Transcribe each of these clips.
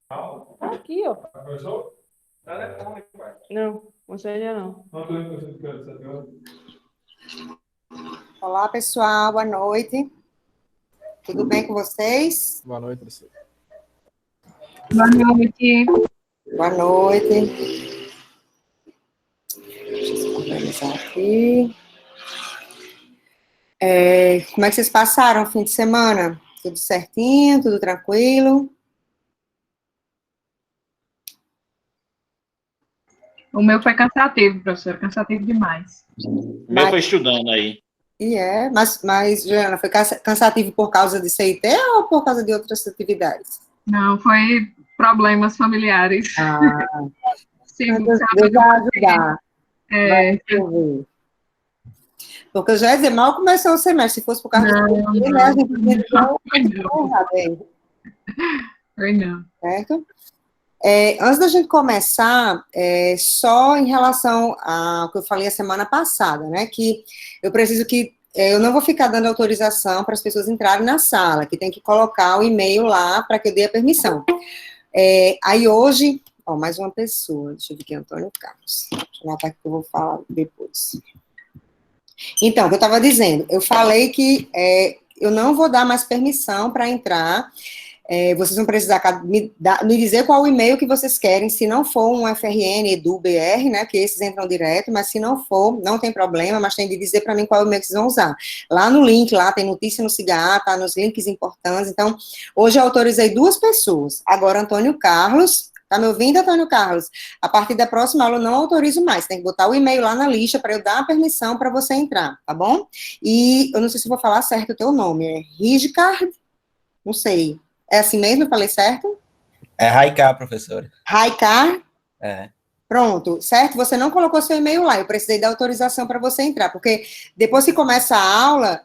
Tá aqui, ó. Não, você ainda não. Olá, pessoal, boa noite. Tudo bem com vocês? Boa noite, professor. Boa noite. Boa noite. Deixa eu organizar aqui. Como é que vocês passaram o fim de semana? Tudo certinho? Tudo tranquilo? O meu foi cansativo, professor, cansativo demais. Meu foi estudando aí. Mas, Juliana, foi cansativo por causa de CIT ou por causa de outras atividades? Não, foi problemas familiares. Sim, Deus vai ajudar. É, Porque eu já ia dizer, mal começou o semestre, se fosse por causa do CIT, né, a gente foi não. certo? Antes da gente começar, só em relação ao que eu falei a semana passada, né, que eu preciso que, eu não vou ficar dando autorização para as pessoas entrarem na sala, que tem que colocar o e-mail lá para que eu dê a permissão. Aí hoje, mais uma pessoa, deixa eu ver aqui, Antônio Carlos, deixa eu anotar que eu vou falar depois. Então, o que eu estava dizendo, eu falei que eu não vou dar mais permissão para entrar. Vocês vão precisar me dizer qual o e-mail que vocês querem, se não for um FRN, Edu, BR, né, que esses entram direto, mas se não for, não tem problema, mas tem de dizer para mim qual e-mail que vocês vão usar. Lá no link, lá tem notícia no CIGA, tá nos links importantes, então, hoje eu autorizei 2 pessoas, agora Antônio Carlos, tá me ouvindo, Antônio Carlos? A partir da próxima aula eu não autorizo mais, tem que botar o e-mail lá na lista para eu dar a permissão para você entrar, tá bom? E eu não sei se vou falar certo o teu nome, é Ridgecard? Não sei. É assim mesmo? Eu falei certo? É Raiká, professora. Raiká? É. Pronto, certo? Você não colocou seu e-mail lá, eu precisei dar autorização para você entrar, porque depois que começa a aula,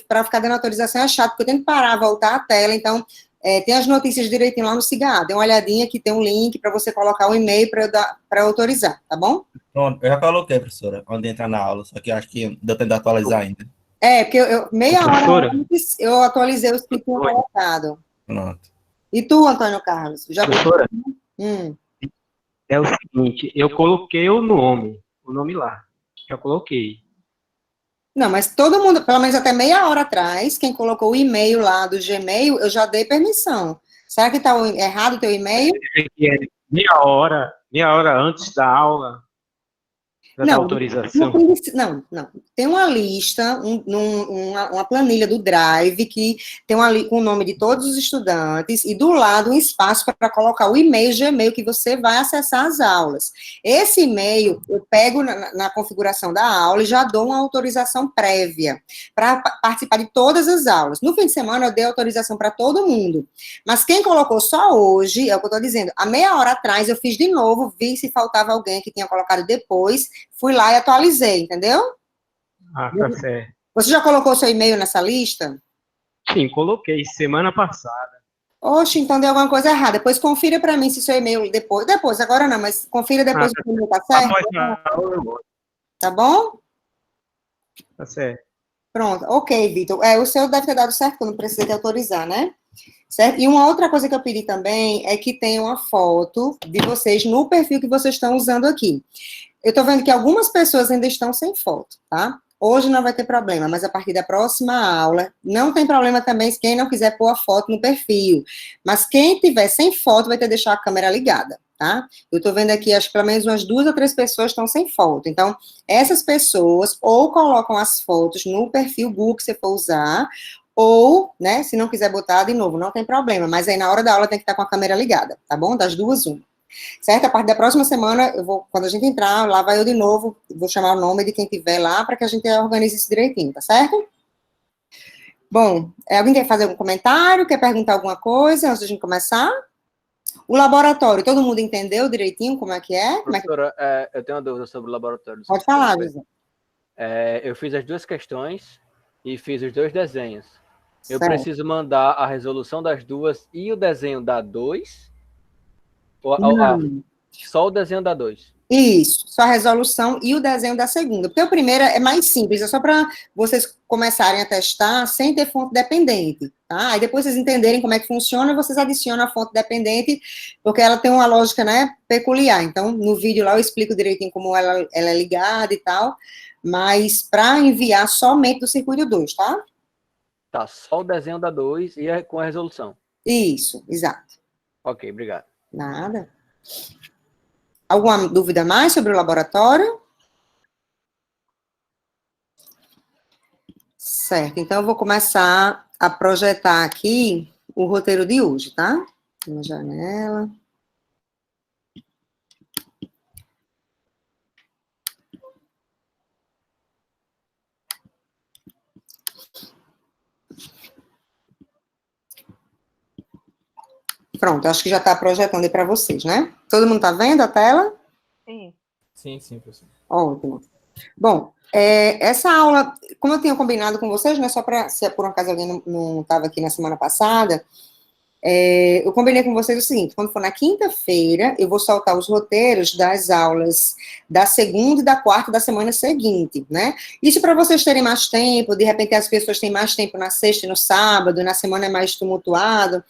para ficar dando autorização é chato, porque eu tenho que parar, voltar a tela, então tem as notícias direitinho lá no CIGA, dê uma olhadinha que tem um link para você colocar o e-mail para autorizar, tá bom? Pronto, eu já coloquei, professora, onde entrar na aula, só que eu acho que deu tempo de atualizar ainda. Porque meia hora antes eu atualizei os que tinham colocado. Pronto. E tu, Antônio Carlos? Já Professora, Hum. é o seguinte, eu coloquei o nome lá, já coloquei. Não, mas todo mundo, pelo menos até meia hora atrás, quem colocou o e-mail lá do Gmail, eu já dei permissão. Será que está errado o teu e-mail? Meia hora antes da aula, da autorização. Não. Tem uma lista, uma planilha do Drive que tem com o nome de todos os estudantes e do lado um espaço para colocar o e-mail Gmail que você vai acessar as aulas. Esse e-mail eu pego na configuração da aula e já dou uma autorização prévia para participar de todas as aulas. No fim de semana eu dei autorização para todo mundo, mas quem colocou só hoje, é o que eu estou dizendo, há meia hora atrás eu fiz de novo, vi se faltava alguém que tinha colocado depois, fui lá e atualizei, entendeu? Ah, tá certo. Você já colocou seu e-mail nessa lista? Sim, coloquei semana passada. Oxe, então deu alguma coisa errada. Depois confira para mim se seu e-mail depois, agora não, mas confira depois se o e-mail tá certo. Tá bom? Tá certo. Pronto, ok, Vitor. O seu deve ter dado certo, quando precisa de autorizar, né? Certo? E uma outra coisa que eu pedi também é que tenha uma foto de vocês no perfil que vocês estão usando aqui. Eu tô vendo que algumas pessoas ainda estão sem foto, tá? Hoje não vai ter problema, mas a partir da próxima aula, não tem problema também se quem não quiser pôr a foto no perfil. Mas quem tiver sem foto vai ter que deixar a câmera ligada, tá? Eu tô vendo aqui, acho que pelo menos umas 2 ou 3 pessoas estão sem foto. Então, essas pessoas ou colocam as fotos no perfil Google que você for usar, ou, né, se não quiser botar, de novo, não tem problema. Mas aí na hora da aula tem que estar com a câmera ligada, tá bom? Das duas, uma. Certo? A partir da próxima semana, quando a gente entrar, lá vai eu de novo, vou chamar o nome de quem tiver lá, para que a gente organize isso direitinho, tá certo? Bom, alguém quer fazer algum comentário, quer perguntar alguma coisa antes de a gente começar? O laboratório, todo mundo entendeu direitinho como é que é? Professora, eu tenho uma dúvida sobre o laboratório. Pode falar, José. Eu fiz as 2 questões e fiz os 2 desenhos. Eu Certo. preciso mandar a resolução das 2 e o desenho da 2? Não. Só o desenho da 2? Isso, só a resolução e o desenho da segunda. Porque o primeiro é mais simples, é só para vocês começarem a testar sem ter fonte dependente, tá? Aí depois vocês entenderem como é que funciona, vocês adicionam a fonte dependente, porque ela tem uma lógica, né, peculiar. Então, no vídeo lá eu explico direitinho como ela é ligada e tal, mas para enviar somente do circuito 2, tá? Tá, só o desenho da 2 e com a resolução. Isso, exato. Ok, obrigado. Nada. Alguma dúvida mais sobre o laboratório? Certo, então eu vou começar a projetar aqui o roteiro de hoje, tá? Uma janela. Pronto, acho que já está projetando aí para vocês, né? Todo mundo está vendo a tela? Sim. Sim, professor. Ótimo. Bom, essa aula, como eu tinha combinado com vocês, né, só para, se por um acaso alguém não estava aqui na semana passada, eu combinei com vocês o seguinte: quando for na quinta-feira, eu vou soltar os roteiros das aulas da segunda e da quarta da semana seguinte, né? Isso para vocês terem mais tempo, de repente as pessoas têm mais tempo na sexta e no sábado, na semana é mais tumultuado,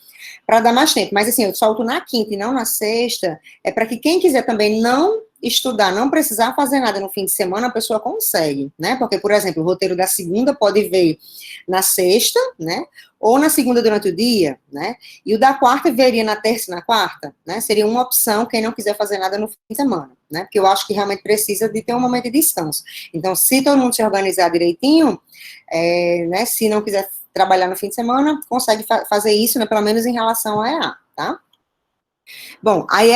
para dar mais tempo. Mas assim, eu solto na quinta e não na sexta, é para que quem quiser também não estudar, não precisar fazer nada no fim de semana, a pessoa consegue, né? Porque, por exemplo, o roteiro da segunda pode ver na sexta, né? Ou na segunda durante o dia, né? E o da quarta veria na terça e na quarta, né? Seria uma opção quem não quiser fazer nada no fim de semana, né? Porque eu acho que realmente precisa de ter um momento de descanso. Então, se todo mundo se organizar direitinho, né? Se não quiser trabalhar no fim de semana, consegue fazer isso, né? Pelo menos em relação ao EA, tá? Bom, aí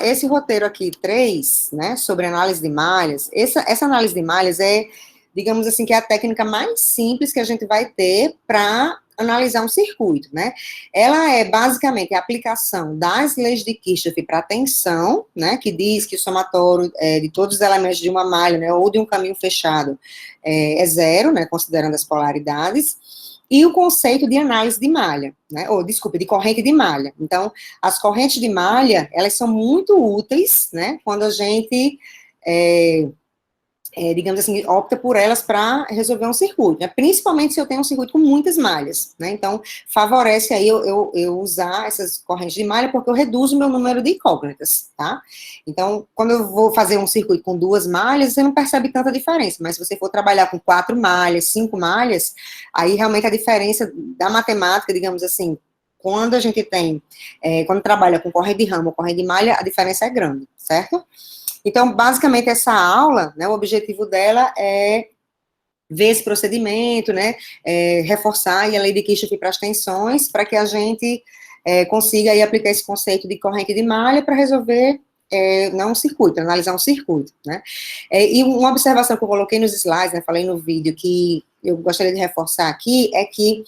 esse roteiro aqui, 3, né, sobre análise de malhas, essa análise de malhas é, digamos assim, que é a técnica mais simples que a gente vai ter para analisar um circuito, né? Ela é basicamente a aplicação das leis de Kirchhoff para a tensão, né, que diz que o somatório de todos os elementos de uma malha, né, ou de um caminho fechado é zero, né, considerando as polaridades, e o conceito de análise de malha, né, ou, desculpa, de corrente de malha. Então, as correntes de malha, elas são muito úteis, né, quando a gente, digamos assim, opta por elas para resolver um circuito, né, principalmente se eu tenho um circuito com muitas malhas, né, então, favorece aí eu usar essas correntes de malha, porque eu reduzo o meu número de incógnitas, tá? Então, quando eu vou fazer um circuito com 2 malhas, você não percebe tanta diferença, mas se você for trabalhar com 4 malhas, 5 malhas, aí realmente a diferença da matemática, digamos assim, quando a gente tem, quando trabalha com corrente de ramo ou corrente de malha, a diferença é grande, certo? Então, basicamente, essa aula, né, o objetivo dela é ver esse procedimento, né, reforçar aí a lei de Kirchhoff para as tensões, para que a gente consiga aí aplicar esse conceito de corrente de malha para resolver, não um circuito, analisar um circuito, né. E uma observação que eu coloquei nos slides, né, falei no vídeo, que eu gostaria de reforçar aqui, é que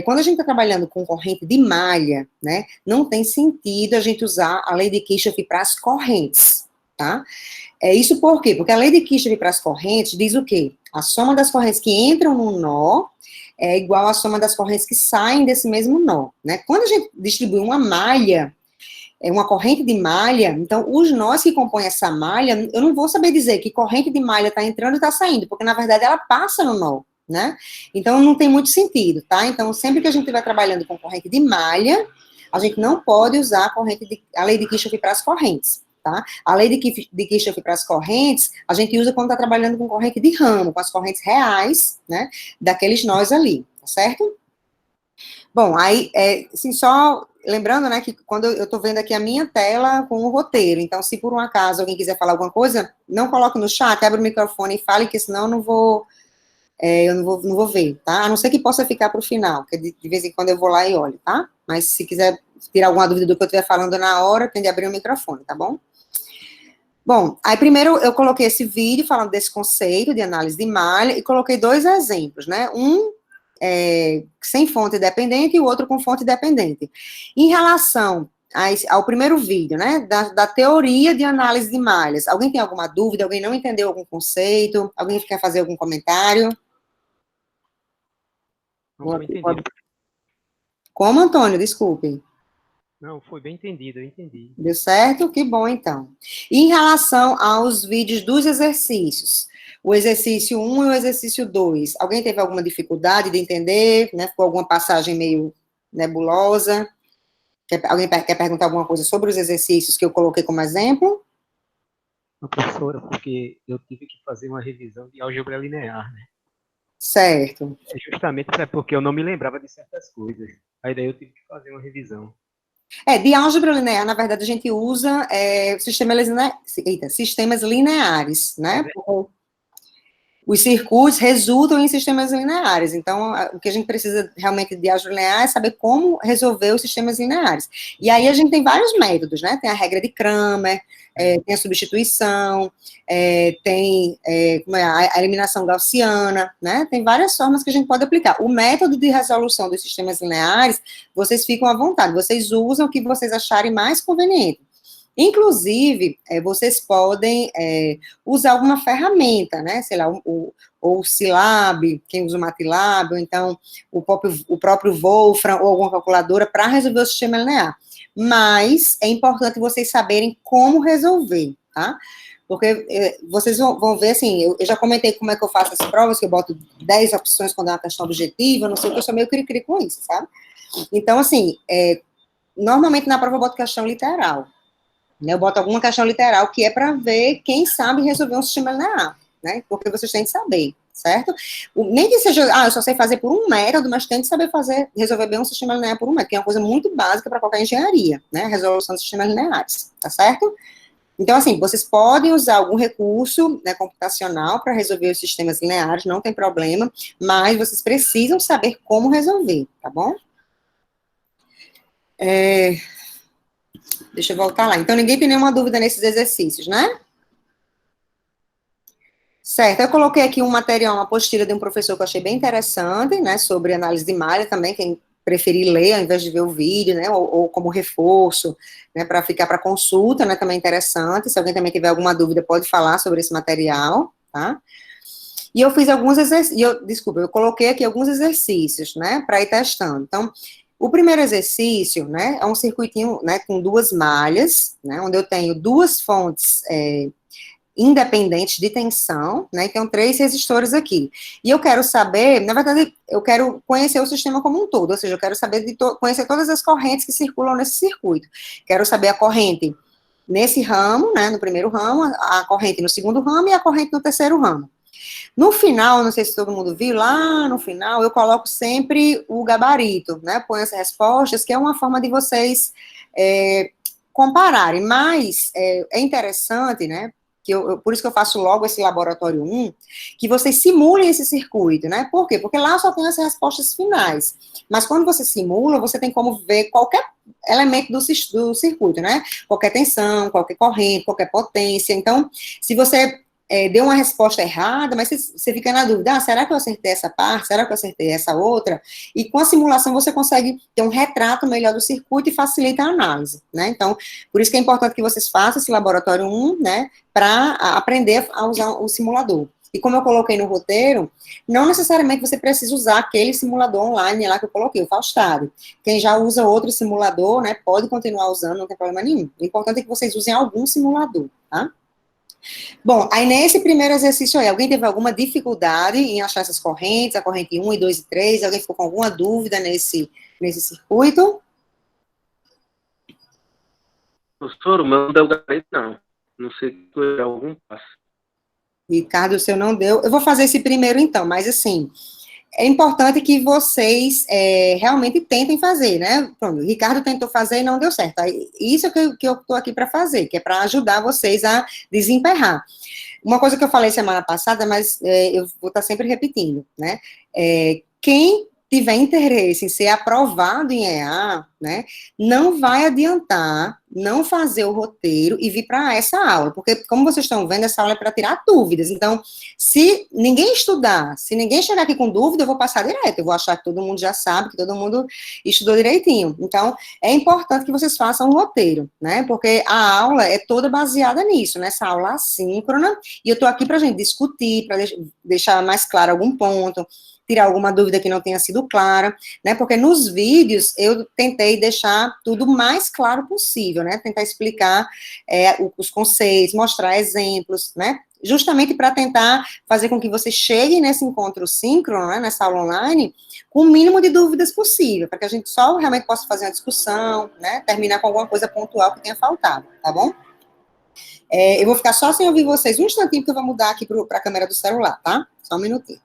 quando a gente está trabalhando com corrente de malha, né, não tem sentido a gente usar a lei de Kirchhoff para as correntes, tá? Isso por quê? Porque a lei de Kirchhoff para as correntes diz o quê? A soma das correntes que entram no nó é igual à soma das correntes que saem desse mesmo nó, né? Quando a gente distribui uma malha, uma corrente de malha, então os nós que compõem essa malha, eu não vou saber dizer que corrente de malha está entrando e está saindo, porque na verdade ela passa no nó, né? Então não tem muito sentido, tá? Então sempre que a gente estiver trabalhando com corrente de malha, a gente não pode usar a lei de Kirchhoff para as correntes, tá? A lei de Kirchhoff para as correntes, a gente usa quando está trabalhando com corrente de ramo, com as correntes reais, né? Daqueles nós ali, tá certo? Bom, aí, assim, só lembrando, né, que quando eu estou vendo aqui a minha tela com o roteiro, então, se por um acaso alguém quiser falar alguma coisa, não coloque no chat, abre o microfone e fale, que senão eu não vou ver, tá? A não ser que possa ficar para o final, que de vez em quando eu vou lá e olho, tá? Mas se quiser tirar alguma dúvida do que eu estiver falando na hora, tem de abrir o microfone, tá bom? Bom, aí primeiro eu coloquei esse vídeo falando desse conceito de análise de malha e coloquei 2 exemplos, né? Um sem fonte dependente e o outro com fonte dependente. Em relação ao primeiro vídeo, né, da teoria de análise de malhas, alguém tem alguma dúvida? Alguém não entendeu algum conceito? Alguém quer fazer algum comentário? Não entendi. Como, Antônio? Desculpe. Não, foi bem entendido, eu entendi. Deu certo? Que bom, então. E em relação aos vídeos dos exercícios, o exercício 1 e o exercício 2, alguém teve alguma dificuldade de entender, né? Ficou alguma passagem meio nebulosa? Alguém quer perguntar alguma coisa sobre os exercícios que eu coloquei como exemplo? Não, professora, porque eu tive que fazer uma revisão de álgebra linear, né? Certo. Justamente porque eu não me lembrava de certas coisas. Aí daí eu tive que fazer uma revisão. De álgebra linear, na verdade, a gente usa sistemas lineares, né? Os circuitos resultam em sistemas lineares. Então, o que a gente precisa realmente de álgebra linear é saber como resolver os sistemas lineares. E aí a gente tem vários métodos, né? Tem a regra de Cramer, tem a substituição, tem a eliminação gaussiana, né? Tem várias formas que a gente pode aplicar. O método de resolução dos sistemas lineares, vocês ficam à vontade, vocês usam o que vocês acharem mais conveniente. Inclusive, vocês podem usar alguma ferramenta, né? Sei lá, ou o Scilab, quem usa o MATLAB, ou então o próprio Wolfram, ou alguma calculadora, para resolver o sistema linear. Mas é importante vocês saberem como resolver, tá? Porque vocês vão ver, assim, eu já comentei como é que eu faço as provas, que eu boto 10 opções quando é uma questão objetiva, não sei o que, eu sou meio cri-cri com isso, sabe? Então, assim, normalmente na prova eu boto questão literal. Eu boto alguma questão literal que é para ver quem sabe resolver um sistema linear, né? Porque vocês têm que saber, certo? Nem que seja, eu só sei fazer por um método, mas tem que saber resolver bem um sistema linear por um método, que é uma coisa muito básica para qualquer engenharia, né? Resolução de sistemas lineares, tá certo? Então, assim, vocês podem usar algum recurso, né, computacional para resolver os sistemas lineares, não tem problema, mas vocês precisam saber como resolver, tá bom? Deixa eu voltar lá. Então, ninguém tem nenhuma dúvida nesses exercícios, né? Certo, eu coloquei aqui um material, uma apostila de um professor que eu achei bem interessante, né, sobre análise de malha também, quem preferir ler ao invés de ver o vídeo, né, ou como reforço, né, para ficar para consulta, né, também é interessante. Se alguém também tiver alguma dúvida, pode falar sobre esse material, tá? E eu fiz alguns exercícios, eu coloquei aqui alguns exercícios, né, para ir testando. Então, o primeiro exercício, né, é um circuitinho, né, com duas malhas, né, onde eu tenho duas fontes independentes de tensão, né, então 3 resistores aqui. E eu quero saber, na verdade, eu quero conhecer o sistema como um todo, ou seja, eu quero saber conhecer todas as correntes que circulam nesse circuito. Quero saber a corrente nesse ramo, né, no primeiro ramo, a corrente no segundo ramo e a corrente no terceiro ramo. No final, não sei se todo mundo viu, lá no final eu coloco sempre o gabarito, né, ponho as respostas, que é uma forma de vocês compararem, mas é interessante, né, por isso que eu faço logo esse laboratório 1, que vocês simulem esse circuito, né, por quê? Porque lá só tem as respostas finais, mas quando você simula, você tem como ver qualquer elemento do circuito, né, qualquer tensão, qualquer corrente, qualquer potência. Então, se você deu uma resposta errada, mas você fica na dúvida, será que eu acertei essa parte, será que eu acertei essa outra? E com a simulação você consegue ter um retrato melhor do circuito e facilita a análise, né? Então, por isso que é importante que vocês façam esse laboratório 1, né, para aprender a usar o simulador. E como eu coloquei no roteiro, não necessariamente você precisa usar aquele simulador online lá que eu coloquei, o Faustado. Quem já usa outro simulador, né, pode continuar usando, não tem problema nenhum. O importante é que vocês usem algum simulador, tá? Bom, aí nesse primeiro exercício aí, alguém teve alguma dificuldade em achar essas correntes, a corrente 1, e 2 e 3? Alguém ficou com alguma dúvida nesse circuito? Professor, o meu não deu gabarito, não. Não sei se foi algum passo. Ricardo, o seu não deu. Eu vou fazer esse primeiro então, mas assim, é importante que vocês realmente tentem fazer, né? Pronto, o Ricardo tentou fazer e não deu certo. Isso é que eu estou aqui para fazer, que é para ajudar vocês a desemperrar. Uma coisa que eu falei semana passada, mas eu vou estar sempre repetindo, né? Quem tiver interesse em ser aprovado em EA, né, não vai adiantar não fazer o roteiro e vir para essa aula, porque, como vocês estão vendo, essa aula é para tirar dúvidas. Então, se ninguém estudar, se ninguém chegar aqui com dúvida, eu vou passar direto, eu vou achar que todo mundo já sabe, que todo mundo estudou direitinho. Então, é importante que vocês façam o roteiro, né, porque a aula é toda baseada nisso, nessa aula assíncrona, e eu estou aqui para a gente discutir, para deixar mais claro algum ponto, tirar alguma dúvida que não tenha sido clara, né? Porque nos vídeos eu tentei deixar tudo mais claro possível, né? Tentar explicar os conceitos, mostrar exemplos, né? Justamente para tentar fazer com que você chegue nesse encontro síncrono, né, nessa aula online, com o mínimo de dúvidas possível, para que a gente só realmente possa fazer uma discussão, né, terminar com alguma coisa pontual que tenha faltado, tá bom? Eu vou ficar só sem ouvir vocês um instantinho, porque eu vou mudar aqui para a câmera do celular, tá? Só um minutinho.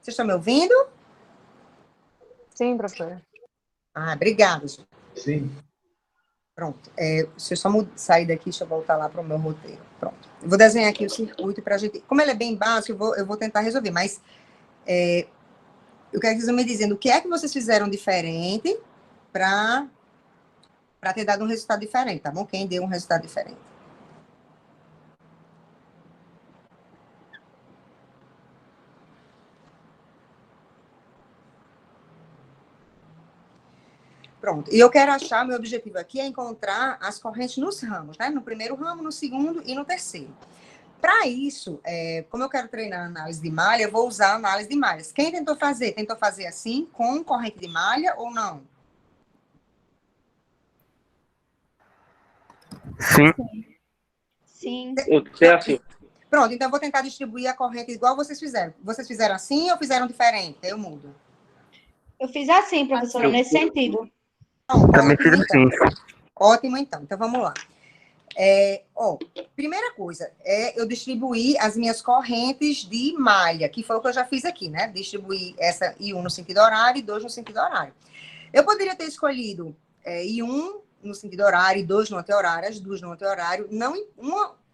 Vocês estão me ouvindo? Sim, professora. Ah, obrigada, gente. Sim. Pronto. Se eu só sair daqui, deixa eu voltar lá para o meu roteiro. Pronto. Eu vou desenhar aqui o circuito para a gente... Como ele é bem básico, eu vou tentar resolver, mas eu quero que vocês me dizendo o que é que vocês fizeram diferente para ter dado um resultado diferente, tá bom? Quem deu um resultado diferente. Pronto. E eu quero achar, meu objetivo aqui é encontrar as correntes nos ramos, né? No primeiro ramo, no segundo e no terceiro. Para isso, como eu quero treinar a análise de malha, eu vou usar a análise de malhas. Quem tentou fazer? Tentou fazer assim, com corrente de malha ou não? Sim. Sim. É assim. Pronto, então eu vou tentar distribuir a corrente igual vocês fizeram. Vocês fizeram assim ou fizeram diferente? Eu mudo. Eu fiz assim, professora, nesse sentido. Não, Também ótimo, fiz assim. então. Ótimo, então. Então, vamos lá. Primeira coisa, eu distribuir as minhas correntes de malha, que foi o que eu já fiz aqui, né? Distribuir essa I1 no sentido horário e 2 no sentido horário. Eu poderia ter escolhido I1 no sentido horário e 2 no anti-horário, as duas no anti-horário. Não,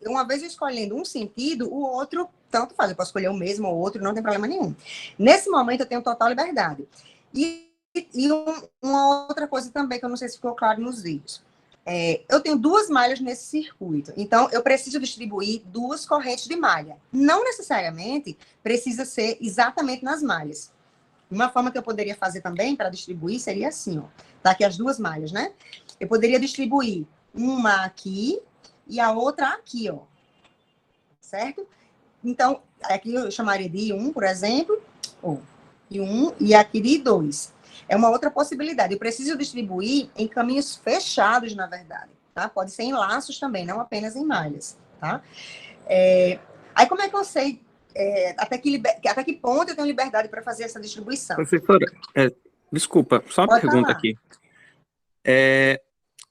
uma vez eu escolhendo um sentido, o outro, tanto faz. Eu posso escolher o mesmo ou outro, não tem problema nenhum. Nesse momento, eu tenho total liberdade. E uma outra coisa também, que eu não sei se ficou claro nos vídeos. Eu tenho duas malhas nesse circuito, então eu preciso distribuir duas correntes de malha. Não necessariamente precisa ser exatamente nas malhas. Uma forma que eu poderia fazer também para distribuir seria assim, ó. Tá aqui as duas malhas, né? Eu poderia distribuir uma aqui e a outra aqui, ó. Certo? Então, aqui eu chamaria de I1, por exemplo, ou I1 e aqui de I2. É uma outra possibilidade. Eu preciso distribuir em caminhos fechados, na verdade. Tá? Pode ser em laços também, não apenas em malhas. Tá? Aí, como é que eu sei até que ponto eu tenho liberdade para fazer essa distribuição? Professora, desculpa, só uma Pode pergunta falar. aqui.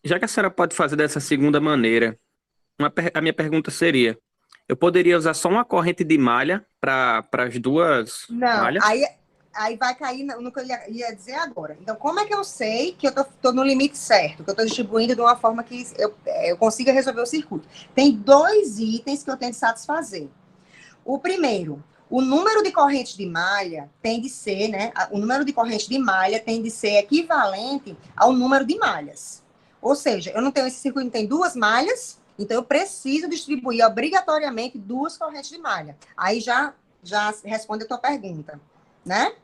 Já que a senhora pode fazer dessa segunda maneira, a minha pergunta seria, eu poderia usar só uma corrente de malha para as duas malhas? Aí vai cair no que eu ia dizer agora. Então, como é que eu sei que eu tô no limite certo, que eu estou distribuindo de uma forma que eu consiga resolver o circuito? Tem dois itens que eu tenho que satisfazer. O primeiro, o número de correntes de malha tem de ser, né? O número de correntes de malha tem de ser equivalente ao número de malhas. Ou seja, eu não tenho esse circuito, não tem duas malhas, então eu preciso distribuir obrigatoriamente duas correntes de malha. Aí já responde a tua pergunta. Né?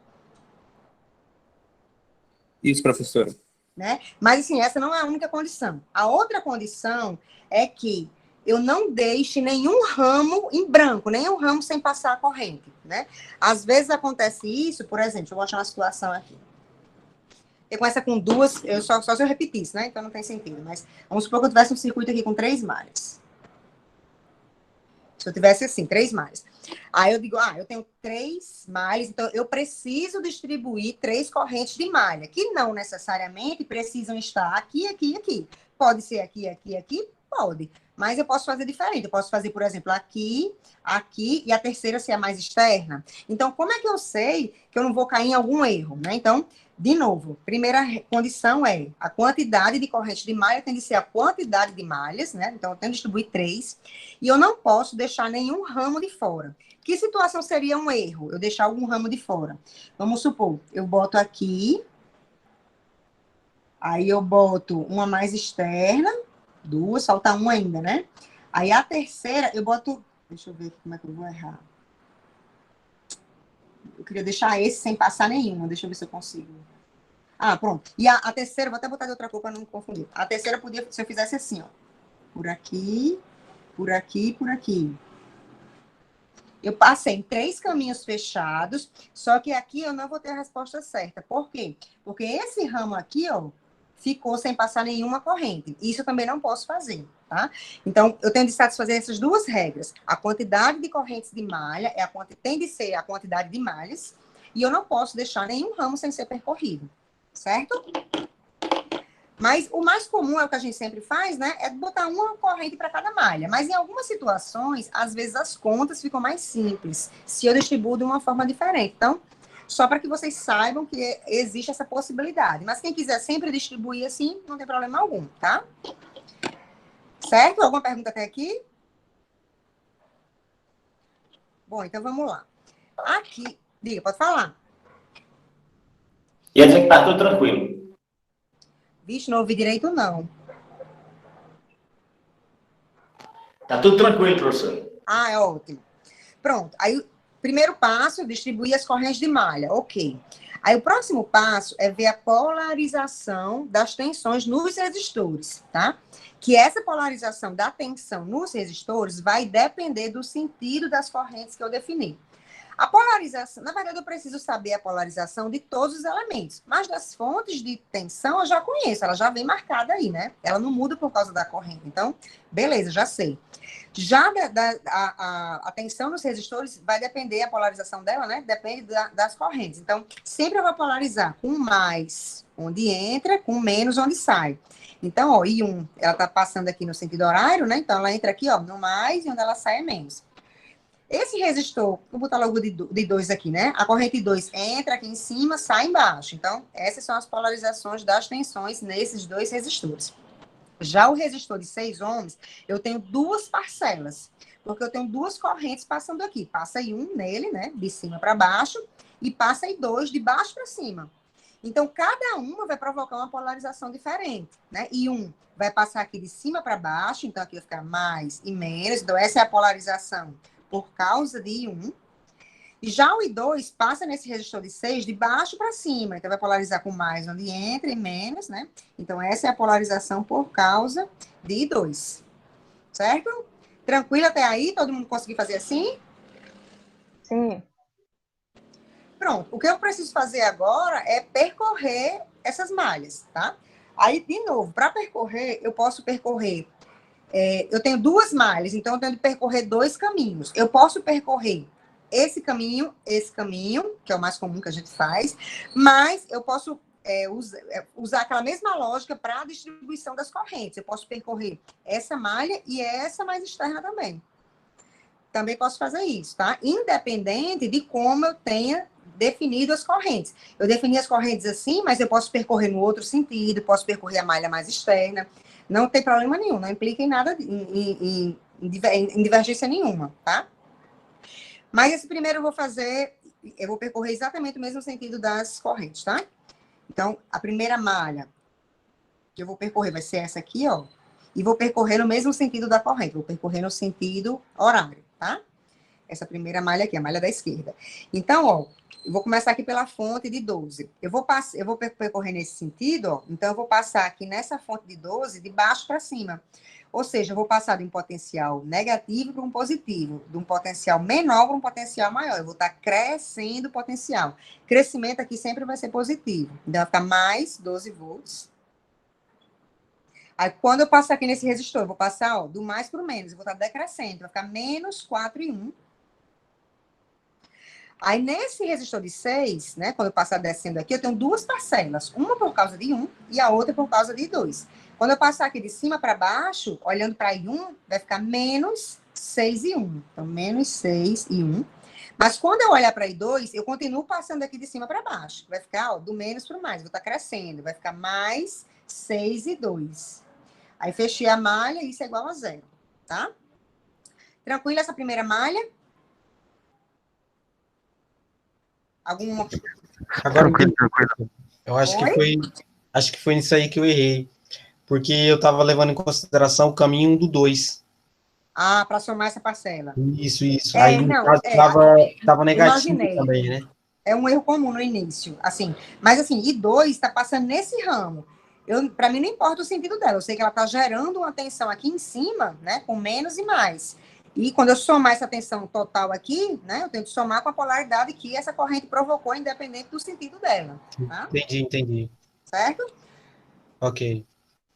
Isso, professora. Né? Mas, assim, essa não é a única condição. A outra condição é que eu não deixe nenhum ramo em branco, nenhum ramo sem passar a corrente, né? Às vezes acontece isso, por exemplo, deixa eu mostrar uma situação aqui. Eu começo com duas, só se eu repetisse, né? Então não tem sentido, mas vamos supor que eu tivesse um circuito aqui com 3 malhas. Se eu tivesse assim, 3 malhas. Aí eu digo, eu tenho 3 malhas, então eu preciso distribuir 3 correntes de malha, que não necessariamente precisam estar aqui, aqui e aqui. Pode ser aqui, aqui, aqui? Pode. Mas eu posso fazer diferente. Eu posso fazer, por exemplo, aqui, aqui e a terceira ser a mais externa. Então, como é que eu sei que eu não vou cair em algum erro, né? Então, de novo, primeira condição é a quantidade de correntes de malha tem de ser a quantidade de malhas, né? Então, eu tenho que distribuir 3. E eu não posso deixar nenhum ramo de fora. Que situação seria um erro? Eu deixar algum ramo de fora. Vamos supor, eu boto aqui Aí eu boto uma mais externa, 2, falta uma ainda, né? Aí a terceira eu boto... Deixa eu ver aqui como é que eu vou errar. Eu queria deixar esse sem passar nenhuma. Deixa eu ver se eu consigo. Ah, pronto. E a terceira, vou até botar de outra cor para não me confundir. A terceira podia, se eu fizesse assim, ó. Por aqui, por aqui, por aqui. Eu passei em 3 caminhos fechados, só que aqui eu não vou ter a resposta certa. Por quê? Porque esse ramo aqui, ó, ficou sem passar nenhuma corrente. Isso eu também não posso fazer, tá? Então, eu tenho de satisfazer essas 2 regras. A quantidade de correntes de malha tem de ser a quantidade de malhas, e eu não posso deixar nenhum ramo sem ser percorrido, certo? Mas o mais comum, é o que a gente sempre faz, né? É botar uma corrente para cada malha. Mas em algumas situações, às vezes as contas ficam mais simples, se eu distribuo de uma forma diferente. Então, só para que vocês saibam que existe essa possibilidade. Mas quem quiser sempre distribuir assim, não tem problema algum, tá? Certo? Alguma pergunta até aqui? Bom, então vamos lá. Aqui, diga, pode falar. Ia dizer que tá tudo tranquilo. Vixe, não ouvi direito, não. Tá tudo tranquilo, professor. Ah, é ótimo. Pronto. Aí, primeiro passo, eu distribuir as correntes de malha. Ok. Aí, o próximo passo é ver a polarização das tensões nos resistores, tá? Que essa polarização da tensão nos resistores vai depender do sentido das correntes que eu defini. A polarização, na verdade, eu preciso saber a polarização de todos os elementos, mas das fontes de tensão eu já conheço, ela já vem marcada aí, né? Ela não muda por causa da corrente, então, beleza, já sei. Já a tensão nos resistores vai depender, a polarização dela, né? Depende das correntes. Então, sempre eu vou polarizar com mais onde entra, com menos onde sai. Então, ó, I1, ela tá passando aqui no sentido horário, né? Então, ela entra aqui, ó, no mais, e onde ela sai é menos. Esse resistor, vou botar logo de 2 aqui, né? A corrente 2 entra aqui em cima, sai embaixo. Então, essas são as polarizações das tensões nesses 2 resistores. Já o resistor de 6 ohms, eu tenho 2 parcelas, porque eu tenho 2 correntes passando aqui. Passa I1 nele, né? De cima para baixo, e passa I2 de baixo para cima. Então, cada uma vai provocar uma polarização diferente, né? I1 vai passar aqui de cima para baixo, então aqui vai ficar mais e menos. Então, essa é a polarização por causa de I1. E já o I2 passa nesse resistor de 6 de baixo para cima. Então, vai polarizar com mais onde entra e menos, né? Então, essa é a polarização por causa de I2. Certo? Tranquilo até aí? Todo mundo conseguiu fazer assim? Sim. Pronto. O que eu preciso fazer agora é percorrer essas malhas, tá? Aí, de novo, para percorrer, eu posso percorrer... eu tenho 2 malhas, então eu tenho de percorrer 2 caminhos. Eu posso percorrer esse caminho, que é o mais comum que a gente faz, mas eu posso usar aquela mesma lógica para a distribuição das correntes. Eu posso percorrer essa malha e essa mais externa também. Também posso fazer isso, tá? Independente de como eu tenha definido as correntes. Eu defini as correntes assim, mas eu posso percorrer no outro sentido, posso percorrer a malha mais externa. Não tem problema nenhum, não implica em nada, em divergência nenhuma, tá? Mas esse primeiro eu vou percorrer exatamente o mesmo sentido das correntes, tá? Então, a primeira malha que eu vou percorrer vai ser essa aqui, ó. E vou percorrer no mesmo sentido da corrente, vou percorrer no sentido horário, tá? Essa primeira malha aqui, a malha da esquerda. Então, ó, eu vou começar aqui pela fonte de 12. Eu vou percorrer nesse sentido, ó. Então, eu vou passar aqui nessa fonte de 12, de baixo para cima. Ou seja, eu vou passar de um potencial negativo para um positivo, de um potencial menor para um potencial maior. Eu vou estar crescendo o potencial. Crescimento aqui sempre vai ser positivo. Então, vai ficar mais 12 volts. Aí, quando eu passar aqui nesse resistor, eu vou passar, ó, do mais para o menos. Eu vou estar decrescendo. Vai ficar menos 4,1. Aí, nesse resistor de 6, né, quando eu passar descendo aqui, eu tenho 2 parcelas. Uma por causa de 1 e a outra por causa de 2. Quando eu passar aqui de cima para baixo, olhando para I1, vai ficar menos 6 e 1. Então, menos 6 e 1. Mas quando eu olhar para I2, eu continuo passando aqui de cima para baixo. Vai ficar, ó, do menos para o mais. Vou estar crescendo. Vai ficar mais 6 e 2. Aí, fechei a malha e isso é igual a 0. Tá? Tranquilo essa primeira malha? Alguma... Agora, tranquilo. Eu acho que foi Acho que foi nisso aí que eu errei. Porque eu estava levando em consideração o caminho do 2. Ah, para somar essa parcela. Isso, isso. É, Aí, no não, caso, tava negativo imaginei. também, né? É um erro comum no início, assim. Mas, assim, I2 está passando nesse ramo. Para mim, não importa o sentido dela. Eu sei que ela está gerando uma tensão aqui em cima, né? Com menos e mais. E quando eu somar essa tensão total aqui, né? Eu tenho que somar com a polaridade que essa corrente provocou, independente do sentido dela. Tá? Entendi. Certo? Ok.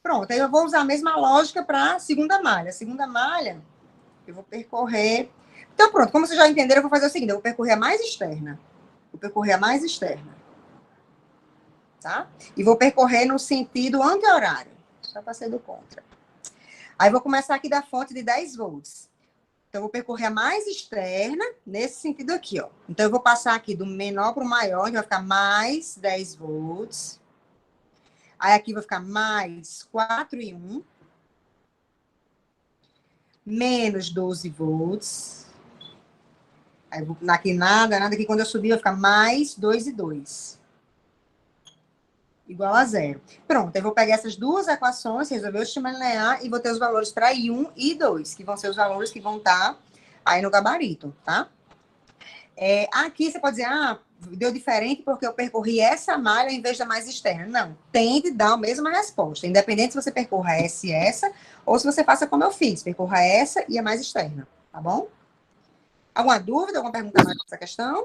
Pronto, aí eu vou usar a mesma lógica para a segunda malha. A segunda malha, eu vou percorrer... Então, pronto, como vocês já entenderam, eu vou fazer o seguinte, eu vou percorrer a mais externa. Tá? E vou percorrer no sentido anti-horário. Já passei do contra. Aí vou começar aqui da fonte de 10 volts. Então, eu vou percorrer a mais externa, nesse sentido aqui, ó. Então, eu vou passar aqui do menor para o maior, que vai ficar mais 10 volts. Aí aqui vai ficar mais 4 e 1. Menos 12 volts. Aí aqui nada. Aqui quando eu subir vai ficar mais 2 e 2. Igual a 0. Pronto, eu vou pegar essas duas equações, resolver o sistema linear e vou ter os valores para I1 e I2, que vão ser os valores que vão estar aí no gabarito, tá? Aqui você pode dizer, deu diferente porque eu percorri essa malha em vez da mais externa. Não, tem de dar a mesma resposta, independente se você percorra essa e essa, ou se você faça como eu fiz, percorra essa e a mais externa, tá bom? Alguma dúvida, alguma pergunta mais nessa questão?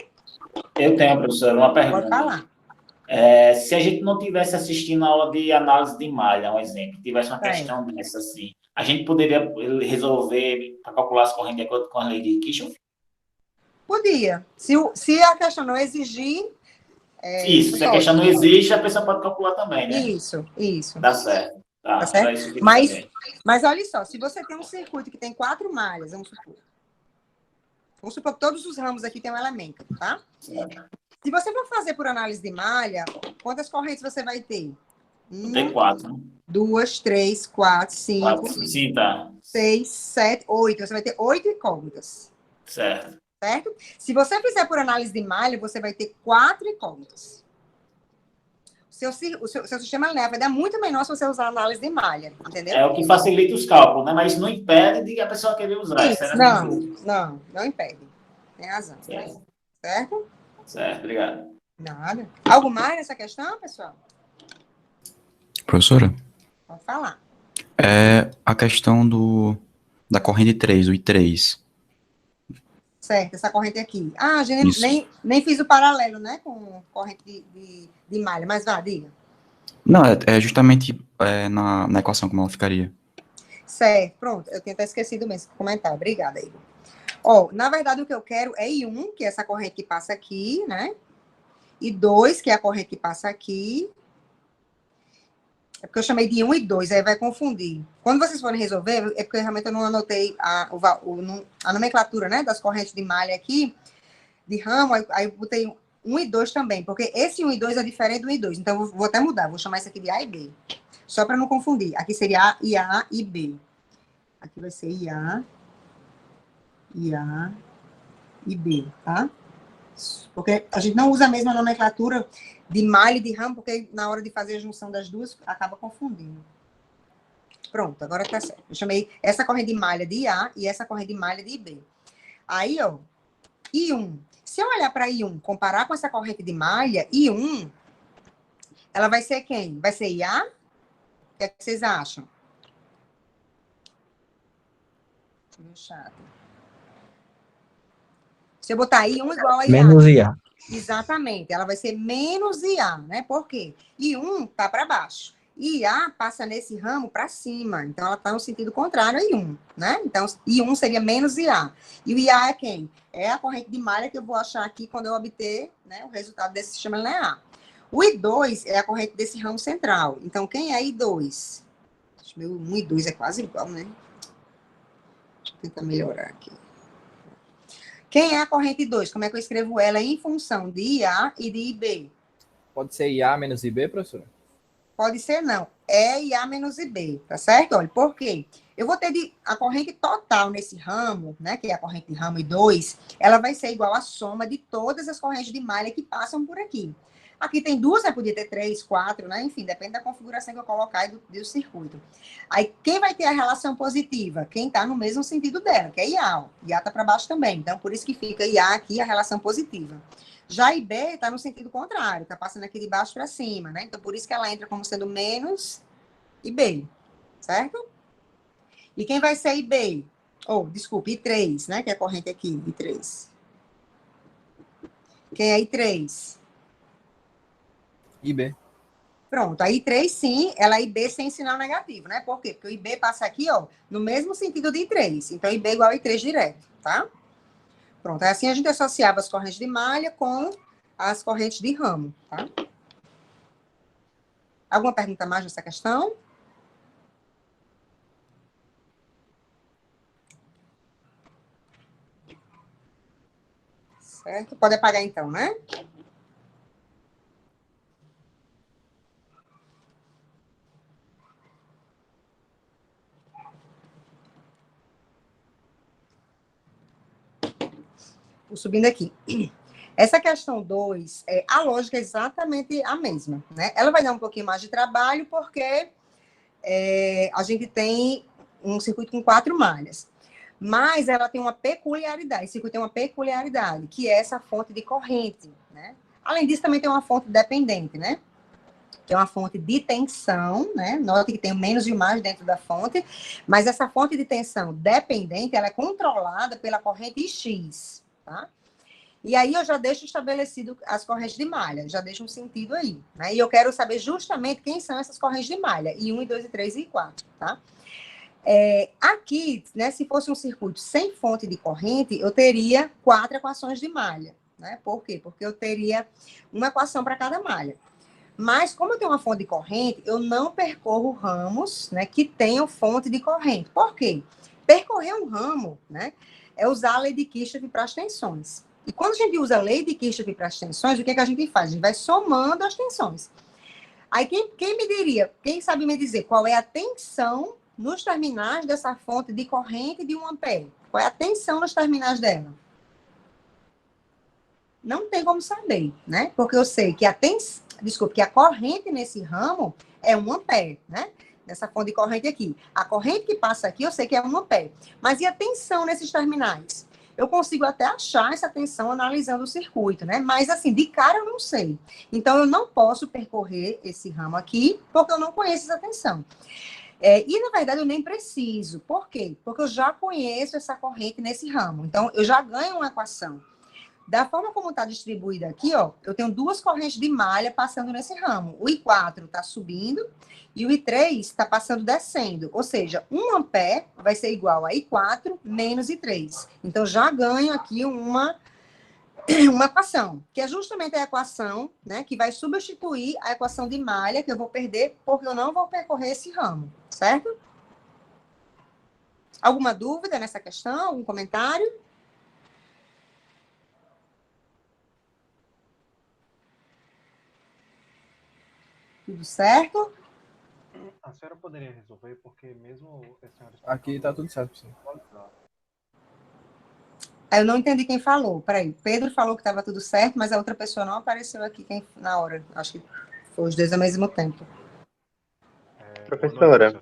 Eu tenho, professora, uma pergunta. Pode falar. Se a gente não tivesse assistindo a aula de análise de malha, um exemplo, tivesse uma questão dessa assim, a gente poderia resolver para calcular as correntes de acordo com a lei de Kirchhoff? Podia. Se a questão não exigir... Isso, se a questão não exige, a pessoa pode calcular também, né? Isso. Dá certo. Tá certo? Mas olha só, se você tem um circuito que tem 4 malhas, vamos supor que todos os ramos aqui tem um elemento, tá? Se você for fazer por análise de malha, quantas correntes você vai ter? Tem 4. 2, 3, 4, 5, 6, 7, 8. Você vai ter 8 incógnitas. Certo. Certo? Se você fizer por análise de malha, você vai ter 4 incógnitas. O seu sistema linear vai dar muito menor se você usar análise de malha, entendeu? É o que facilita os cálculos, né? Mas isso não impede de a pessoa querer usar. Isso, não impede. Tem razão. Certo? Certo, obrigado. Nada. Algo mais nessa questão, pessoal? Professora? Pode falar. A questão da corrente 3, o I3. Certo, essa corrente aqui. A gente nem fiz o paralelo, né, com corrente de malha, mas vá, diga. Não, é justamente na equação como ela ficaria. Certo, pronto. Eu tinha até esquecido mesmo de comentar. Obrigada, Igor. Ó, na verdade, o que eu quero é I1, que é essa corrente que passa aqui, né? I2, que é a corrente que passa aqui. É porque eu chamei de 1 e 2, aí vai confundir. Quando vocês forem resolver, é porque realmente eu não anotei a nomenclatura, né, das correntes de malha aqui, de ramo, aí eu botei 1 e 2 também, porque esse 1 e 2 é diferente do 1 e 2, então eu vou até mudar, vou chamar isso aqui de A e B, só para não confundir. Aqui seria A e B. Aqui vai ser IA e B, tá? Porque a gente não usa a mesma nomenclatura de malha e de ramo, porque na hora de fazer a junção das duas, acaba confundindo. Pronto, agora tá certo. Eu chamei essa corrente de malha de IA e essa corrente de malha de IB. Aí, ó, I1. Se eu olhar para I1, comparar com essa corrente de malha, I1, ela vai ser quem? Vai ser IA? O que é que vocês acham? Meu chato. Se eu botar I1 igual a IA. Menos IA. Exatamente, ela vai ser menos IA, né? Por quê? I1 tá para baixo. IA passa nesse ramo para cima, então ela está no sentido contrário a I1, né? Então, I1 seria menos IA. E o IA é quem? É a corrente de malha que eu vou achar aqui quando eu obter, né, o resultado desse sistema linear. O I2 é a corrente desse ramo central. Então, quem é I2? Meu 1 e 2 é quase igual, né? Deixa eu tentar melhorar aqui. Quem é a corrente 2? Como é que eu escrevo ela em função de IA e de IB? Pode ser IA menos IB, professora? Pode ser, não. É IA menos IB, tá certo? Olha, por quê? Eu vou ter a corrente total nesse ramo, né, que é a corrente de ramo I2, ela vai ser igual à soma de todas as correntes de malha que passam por aqui. Aqui tem 2, né? Podia ter 3, 4, né? Enfim, depende da configuração que eu colocar e do circuito. Aí, quem vai ter a relação positiva? Quem está no mesmo sentido dela, que é IA. Ó. IA está para baixo também. Então, por isso que fica IA aqui, a relação positiva. Já IB está no sentido contrário, está passando aqui de baixo para cima, né? Então, por isso que ela entra como sendo menos IB, certo? E quem vai ser IB? Desculpa, I3, né? Que é a corrente aqui, I3. Quem é I3? IB. Pronto, a I3, sim, ela é IB sem sinal negativo, né? Por quê? Porque o IB passa aqui, ó, no mesmo sentido de I3. Então, IB igual a I3 direto, tá? Pronto, assim a gente associava as correntes de malha com as correntes de ramo, tá? Alguma pergunta mais nessa questão? Certo? Pode apagar então, né? Vou subindo aqui. Essa questão 2, a lógica é exatamente a mesma, né? Ela vai dar um pouquinho mais de trabalho porque a gente tem um circuito com 4 malhas. Mas ela tem uma peculiaridade, esse circuito tem uma peculiaridade, que é essa fonte de corrente, né? Além disso, também tem uma fonte dependente, né? Que é uma fonte de tensão, né? Note que tem menos e mais dentro da fonte, mas essa fonte de tensão dependente, ela é controlada pela corrente X, tá? E aí eu já deixo estabelecido as correntes de malha, já deixo um sentido aí, né? E eu quero saber justamente quem são essas correntes de malha, I1, I2, I3 e I4, tá? Aqui, né, se fosse um circuito sem fonte de corrente, eu teria 4 equações de malha, né? Por quê? Porque eu teria uma equação para cada malha. Mas, como eu tenho uma fonte de corrente, eu não percorro ramos, né, que tenham fonte de corrente. Por quê? Percorrer um ramo, né, é usar a lei de Kirchhoff para as tensões. E quando a gente usa a lei de Kirchhoff para as tensões, o que a gente faz? A gente vai somando as tensões. Aí, quem sabe me dizer qual é a tensão nos terminais dessa fonte de corrente de 1 ampere? Qual é a tensão nos terminais dela? Não tem como saber, né? Porque eu sei que que a corrente nesse ramo é 1 ampere, né? Nessa fonte de corrente aqui. A corrente que passa aqui, eu sei que é 1 ampere. Mas e a tensão nesses terminais? Eu consigo até achar essa tensão analisando o circuito, né? Mas, assim, de cara eu não sei. Então, eu não posso percorrer esse ramo aqui, porque eu não conheço essa tensão. E, na verdade, eu nem preciso. Por quê? Porque eu já conheço essa corrente nesse ramo. Então, eu já ganho uma equação. Da forma como está distribuída aqui, ó, eu tenho 2 correntes de malha passando nesse ramo. O I4 está subindo e o I3 está passando descendo. Ou seja, 1 ampere vai ser igual a I4 menos I3. Então, já ganho aqui uma equação, que é justamente a equação, né, que vai substituir a equação de malha, que eu vou perder porque eu não vou percorrer esse ramo, certo? Alguma dúvida nessa questão? Algum comentário? Tudo certo? A senhora poderia resolver, porque mesmo a senhora... Aqui tá tudo certo, sim. Eu não entendi quem falou. Peraí, Pedro falou que estava tudo certo, mas a outra pessoa não apareceu aqui na hora. Acho que foi os 2 ao mesmo tempo. Professora.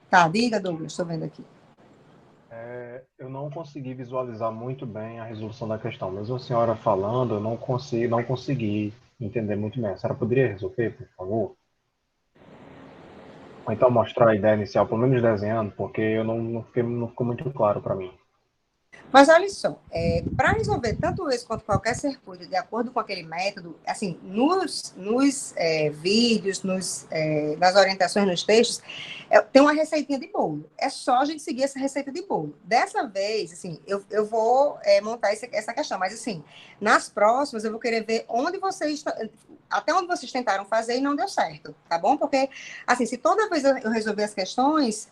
Tá, diga, Douglas, estou vendo aqui. Eu não consegui visualizar muito bem a resolução da questão. Mesmo a senhora falando, eu não consegui entender muito bem. A senhora poderia resolver, por favor? Ou então mostrar a ideia inicial, pelo menos desenhando, porque não ficou muito claro para mim. Mas olha só, para resolver tanto esse quanto qualquer circuito de acordo com aquele método, assim, nos vídeos, nas orientações, nos textos, tem uma receitinha de bolo. É só a gente seguir essa receita de bolo. Dessa vez, assim, eu vou montar essa questão, mas assim, nas próximas eu vou querer ver até onde vocês tentaram fazer e não deu certo, tá bom? Porque, assim, se toda vez eu resolver as questões,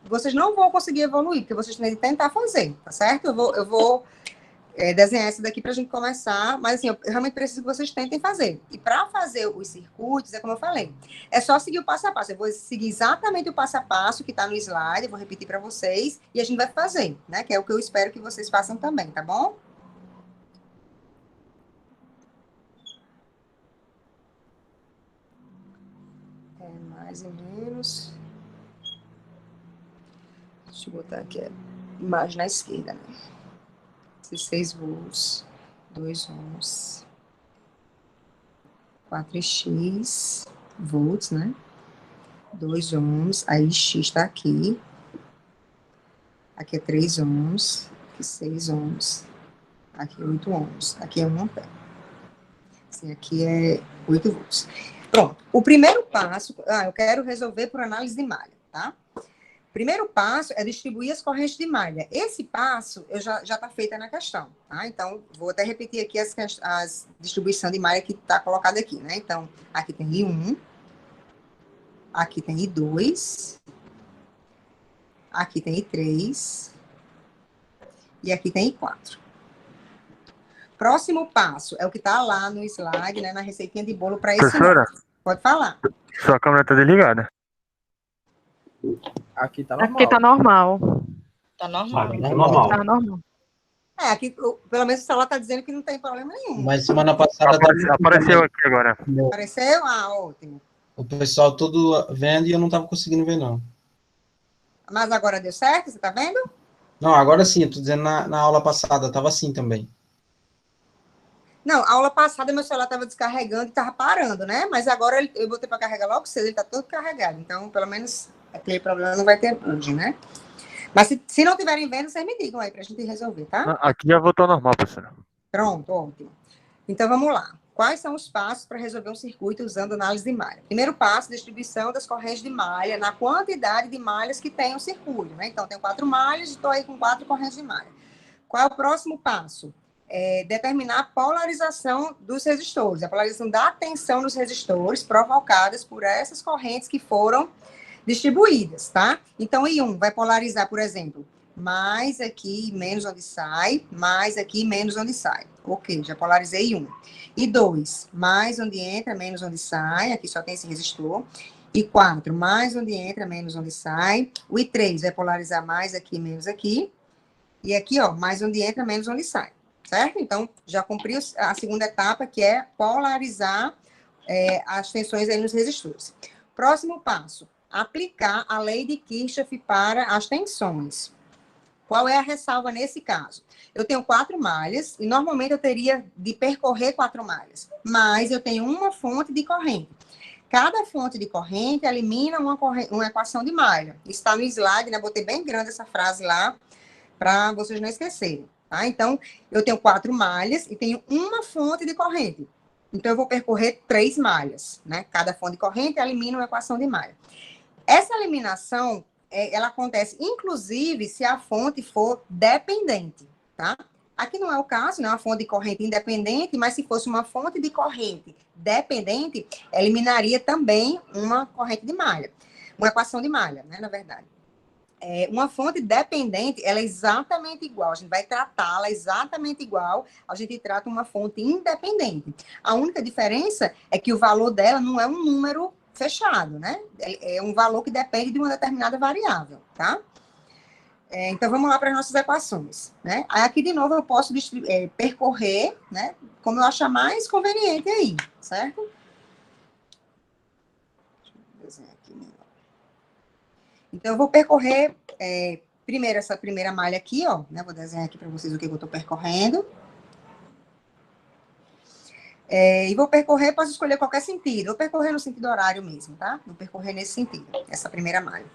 vocês não vão conseguir evoluir, porque vocês têm que tentar fazer, tá certo? Eu vou desenhar essa daqui para a gente começar, mas assim, eu realmente preciso que vocês tentem fazer. E para fazer os circuitos, é como eu falei, é só seguir o passo a passo. Eu vou seguir exatamente o passo a passo que está no slide, eu vou repetir para vocês, e a gente vai fazer, né? Que é o que eu espero que vocês façam também, tá bom? mais e menos. Deixa eu botar aqui a imagem na esquerda, né? 16 volts, 2 ohms, 4x volts, né? 2 ohms, aí X está aqui. Aqui é 3 ohms, aqui 6 ohms, aqui é 8 ohms, aqui é 1 ampere. Assim, aqui é 8 volts. Pronto, o primeiro passo, eu quero resolver por análise de malha, tá? Primeiro passo é distribuir as correntes de malha. Esse passo já está feita na questão, tá? Então, vou até repetir aqui as distribuição de malha que está colocada aqui, né? Então, aqui tem I1, aqui tem I2, aqui tem I3 e aqui tem I4. Próximo passo é o que está lá no slide, né, na receitinha de bolo para esse. Professora? Pode falar. Sua câmera está desligada. Aqui tá normal. Aqui tá normal. Tá normal. Tá normal. Aqui, pelo menos o celular está dizendo que não tem problema nenhum. Mas semana passada... Apareceu aqui agora. Apareceu? Ah, ótimo. O pessoal todo vendo e eu não estava conseguindo ver, não. Mas agora deu certo? Você está vendo? Não, agora sim, eu tô dizendo na aula passada, estava assim também. Não, a aula passada meu celular estava descarregando e estava parando, né? Mas agora eu botei para carregar logo cedo, ele está todo carregado. Então, pelo menos, aquele problema não vai ter hoje, né? Mas se não estiverem vendo, vocês me digam aí para a gente resolver, tá? Aqui já voltou ao normal, professora. Pronto, ótimo. Então, vamos lá. Quais são os passos para resolver um circuito usando análise de malha? Primeiro passo, distribuição das correntes de malha na quantidade de malhas que tem o circuito, né? Então, tenho 4 malhas e estou aí com 4 correntes de malha. Qual é o próximo passo? Determinar a polarização dos resistores, a polarização da tensão nos resistores provocadas por essas correntes que foram distribuídas, tá? Então, I1 vai polarizar, por exemplo, mais aqui, menos onde sai, mais aqui, menos onde sai. Ok, já polarizei I1. I2, mais onde entra, menos onde sai, aqui só tem esse resistor. I4, mais onde entra, menos onde sai. O I3 vai polarizar mais aqui, menos aqui. E aqui, ó, mais onde entra, menos onde sai. Certo? Então, já cumpri a segunda etapa, que é polarizar as tensões aí nos resistores. Próximo passo, aplicar a lei de Kirchhoff para as tensões. Qual é a ressalva nesse caso? Eu tenho 4 malhas, e normalmente eu teria de percorrer 4 malhas, mas eu tenho uma fonte de corrente. Cada fonte de corrente elimina uma equação de malha. Está no slide, né? Botei bem grande essa frase lá, para vocês não esquecerem. Tá? Então, eu tenho 4 malhas e tenho uma fonte de corrente. Então, eu vou percorrer 3 malhas, né? Cada fonte de corrente elimina uma equação de malha. Essa eliminação, ela acontece, inclusive, se a fonte for dependente, tá? Aqui não é o caso, não é uma fonte de corrente independente, mas se fosse uma fonte de corrente dependente, eliminaria também uma corrente de malha. Uma equação de malha, né, na verdade. Uma fonte dependente, ela é exatamente igual, a gente vai tratá-la exatamente igual, a gente trata uma fonte independente. A única diferença é que o valor dela não é um número fechado, né? É um valor que depende de uma determinada variável, tá? Então, vamos lá para as nossas equações, né? Aí, aqui, de novo, eu posso percorrer, né? Como eu achar mais conveniente aí, certo? Deixa eu desenhar aqui melhor. Então, eu vou percorrer primeiro essa primeira malha aqui, ó, né? Vou desenhar aqui para vocês o que eu estou percorrendo. E vou percorrer, posso escolher qualquer sentido. Vou percorrer no sentido horário mesmo, tá? Vou percorrer nesse sentido, essa primeira malha.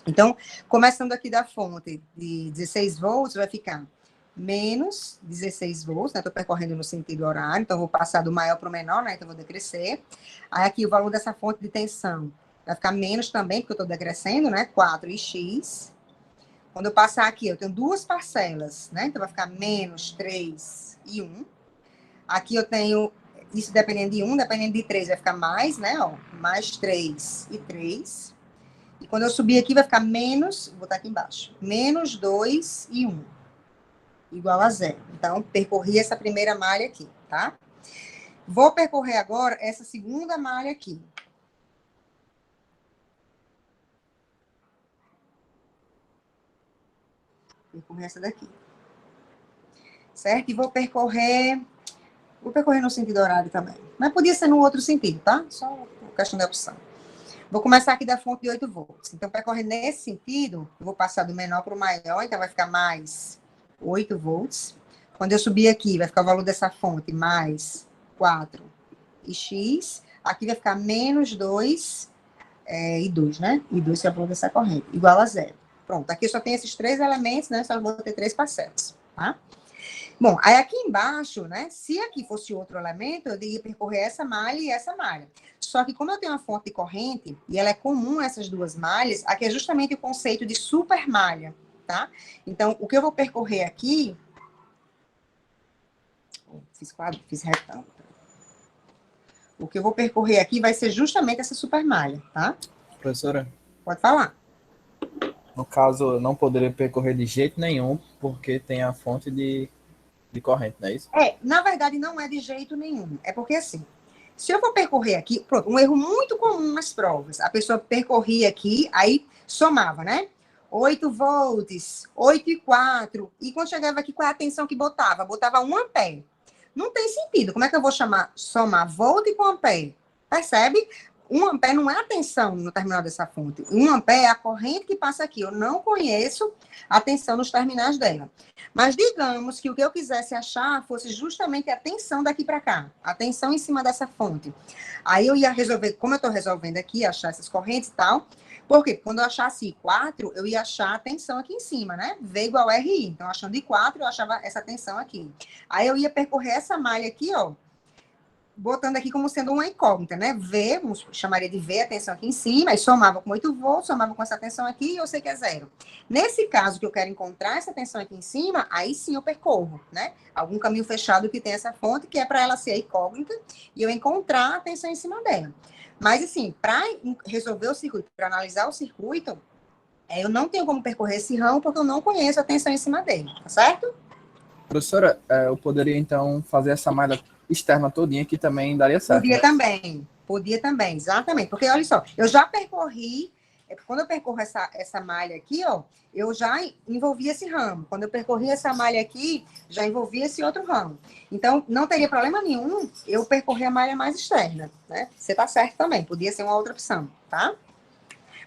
Então, começando aqui da fonte de 16 volts, vai ficar menos 16 volts, né? Estou percorrendo no sentido horário, então vou passar do maior para o menor, né? Então, vou decrescer. Aí, aqui, o valor dessa fonte de tensão vai ficar menos também, porque eu estou decrescendo, né? 4x. Quando eu passar aqui, eu tenho 2 parcelas, né? Então, vai ficar menos 3 e 1. Aqui eu tenho, isso dependendo de 1, dependendo de 3, vai ficar mais, né? Ó, mais 3 e 3. E quando eu subir aqui, vai ficar menos, vou botar aqui embaixo, menos 2 e 1. Igual a 0. Então, percorri essa primeira malha aqui, tá? Vou percorrer agora essa segunda malha aqui. Percorrer essa daqui. Certo? E vou percorrer no sentido horário também. Mas podia ser no outro sentido, tá? Só questão da opção. Vou começar aqui da fonte de 8 volts. Então, para correr nesse sentido, eu vou passar do menor para o maior, então vai ficar mais 8 volts. Quando eu subir aqui, vai ficar o valor dessa fonte mais 4 e x. Aqui vai ficar menos 2 e 2, né? E 2 que é o valor dessa corrente, igual a 0. Pronto, aqui só tem esses 3 elementos, né? Só vou ter 3 parcelas, tá? Bom, aí aqui embaixo, né? Se aqui fosse outro elemento, eu iria percorrer essa malha e essa malha. Só que como eu tenho uma fonte de corrente, e ela é comum a essas duas malhas, aqui é justamente o conceito de supermalha, tá? Então, o que eu vou percorrer aqui... Fiz quadro, fiz retângulo. O que eu vou percorrer aqui vai ser justamente essa supermalha, tá? Professora? Pode falar. No caso, eu não poderia percorrer de jeito nenhum, porque tem a fonte de corrente, não é isso? Na verdade, não é de jeito nenhum. É porque, assim, se eu for percorrer aqui... Pronto, um erro muito comum nas provas. A pessoa percorria aqui, aí somava, né? 8 volts, 8 e 4. E quando chegava aqui, qual é a tensão que botava? Botava 1 ampere. Não tem sentido. Como é que eu vou somar volt com ampere? Percebe? 1 ampere não é a tensão no terminal dessa fonte. 1 ampere é a corrente que passa aqui. Eu não conheço a tensão nos terminais dela. Mas digamos que o que eu quisesse achar fosse justamente a tensão daqui para cá. A tensão em cima dessa fonte. Aí eu ia resolver, como eu estou resolvendo aqui, achar essas correntes e tal. Por quê? Quando eu achasse 4, eu ia achar a tensão aqui em cima, né? V igual a RI. Então, achando de 4, eu achava essa tensão aqui. Aí eu ia percorrer essa malha aqui, ó. Botando aqui como sendo uma incógnita, né? V, chamaria de V, a tensão aqui em cima, aí somava com 8 volts, somava com essa tensão aqui, e eu sei que é 0. Nesse caso que eu quero encontrar essa tensão aqui em cima, aí sim eu percorro, né? Algum caminho fechado que tem essa fonte, que é para ela ser incógnita, e eu encontrar a tensão em cima dela. Mas, assim, para resolver o circuito, para analisar o circuito, eu não tenho como percorrer esse ramo, porque eu não conheço a tensão em cima dele, tá certo? Professora, eu poderia, então, fazer essa malha externa todinha, que também daria certo. Podia também, exatamente. Porque, olha só, eu já percorri, quando eu percorro essa malha aqui, ó, eu já envolvi esse ramo. Quando eu percorri essa malha aqui, já envolvi esse outro ramo. Então, não teria problema nenhum eu percorrer a malha mais externa, né? Você tá certo também, podia ser uma outra opção, tá?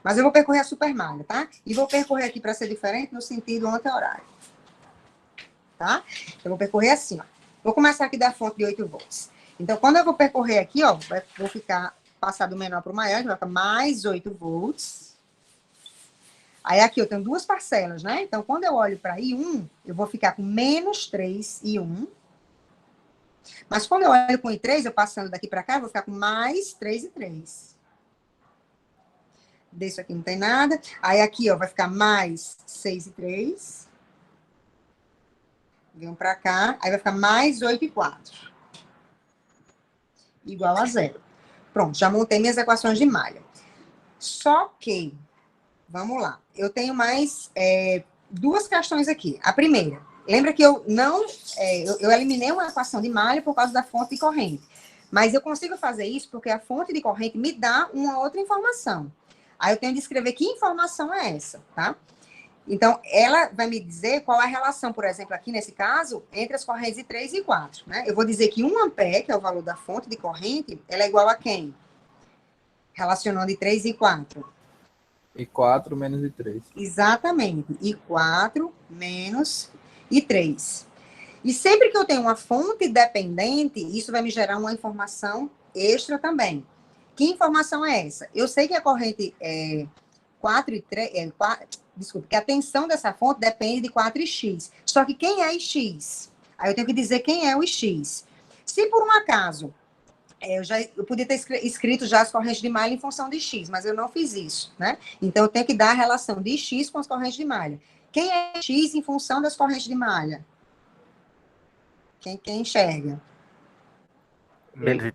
Mas eu vou percorrer a supermalha, tá? E vou percorrer aqui para ser diferente no sentido anti-horário. Tá? Eu vou percorrer assim, ó. Vou começar aqui da fonte de 8 volts. Então, quando eu vou percorrer aqui, ó, vou passar do menor para o maior, vai ficar mais 8 volts. Aí aqui eu tenho duas parcelas, né? Então, quando eu olho para I1, eu vou ficar com menos 3 I1. Mas quando eu olho com I3, eu passando daqui para cá, eu vou ficar com mais 3 I3. Desse aqui não tem nada. Aí aqui, ó, vai ficar mais 6 I3. Venho para cá, aí vai ficar mais 8 e 4. Igual a 0. Pronto, já montei minhas equações de malha. Só que, vamos lá, eu tenho mais duas questões aqui. A primeira, lembra que eu eliminei uma equação de malha por causa da fonte de corrente. Mas eu consigo fazer isso porque a fonte de corrente me dá uma outra informação. Aí eu tenho de escrever que informação é essa, tá? Então, ela vai me dizer qual é a relação, por exemplo, aqui nesse caso, entre as correntes de 3 e 4. Né? Eu vou dizer que 1 ampere, que é o valor da fonte de corrente, ela é igual a quem? Relacionando I3 e 4. I4 menos I3. Exatamente. I4 menos I3. E sempre que eu tenho uma fonte dependente, isso vai me gerar uma informação extra também. Que informação é essa? Eu sei que a corrente 4 e 3... Desculpa, que a tensão dessa fonte depende de 4 e x. Só que quem é x? Aí eu tenho que dizer quem é o x. Se por um acaso, eu podia ter escrito já as correntes de malha em função de x, mas eu não fiz isso, né? Então eu tenho que dar a relação de x com as correntes de malha. Quem é x em função das correntes de malha? Quem enxerga?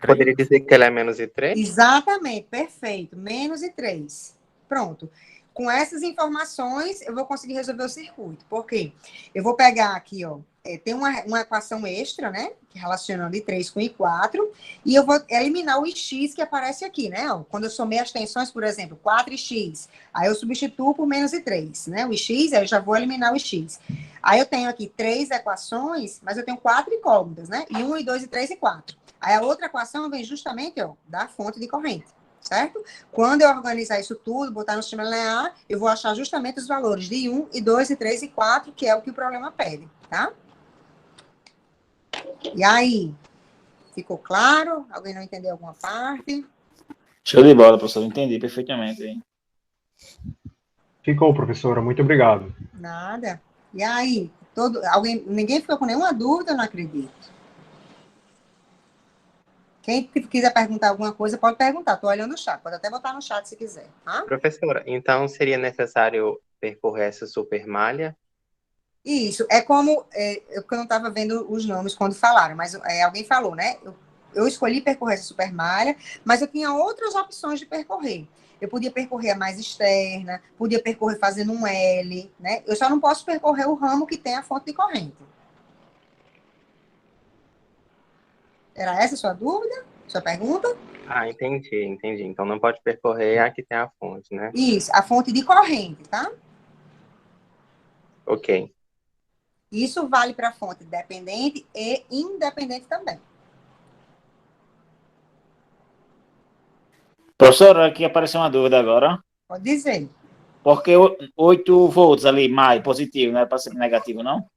Poderia dizer que ela é menos I3? Exatamente, perfeito. Menos I3. Pronto. Com essas informações, eu vou conseguir resolver o circuito. Por quê? Eu vou pegar aqui, ó, tem uma equação extra, né? Relacionando I3 com I4, e eu vou eliminar o Ix que aparece aqui, né? Ó, quando eu somei as tensões, por exemplo, 4X, aí eu substituo por menos I3, né? O Ix, aí eu já vou eliminar o Ix. Aí eu tenho aqui 3 equações, mas eu tenho 4 incógnitas, né? I1, I2, I3 e 4. Aí a outra equação vem justamente, ó, da fonte de corrente, certo? Quando eu organizar isso tudo, botar no sistema linear, eu vou achar justamente os valores de 1, e 2, e 3, e 4, que é o que o problema pede, tá? E aí, ficou claro? Alguém não entendeu alguma parte? Show de bola, professor. Entendi perfeitamente. Hein? Ficou, professora. Muito obrigado. Nada. E aí, ninguém ficou com nenhuma dúvida, eu não acredito. Quem quiser perguntar alguma coisa, pode perguntar. Estou olhando o chat. Pode até botar no chat se quiser. Tá? Professora, então seria necessário percorrer essa supermalha? Isso. É como... eu não estava vendo os nomes quando falaram, mas alguém falou, né? Eu escolhi percorrer essa supermalha, mas eu tinha outras opções de percorrer. Eu podia percorrer a mais externa, podia percorrer fazendo um L, né? Eu só não posso percorrer o ramo que tem a fonte de corrente. Era essa a sua dúvida? Sua pergunta? Ah, entendi. Então não pode percorrer a que tem a fonte, né? Isso, a fonte de corrente, tá? Ok. Isso vale para fonte dependente e independente também. Professor, aqui apareceu uma dúvida agora. Pode dizer. Porque 8 volts ali, mais positivo, não é para ser negativo, não?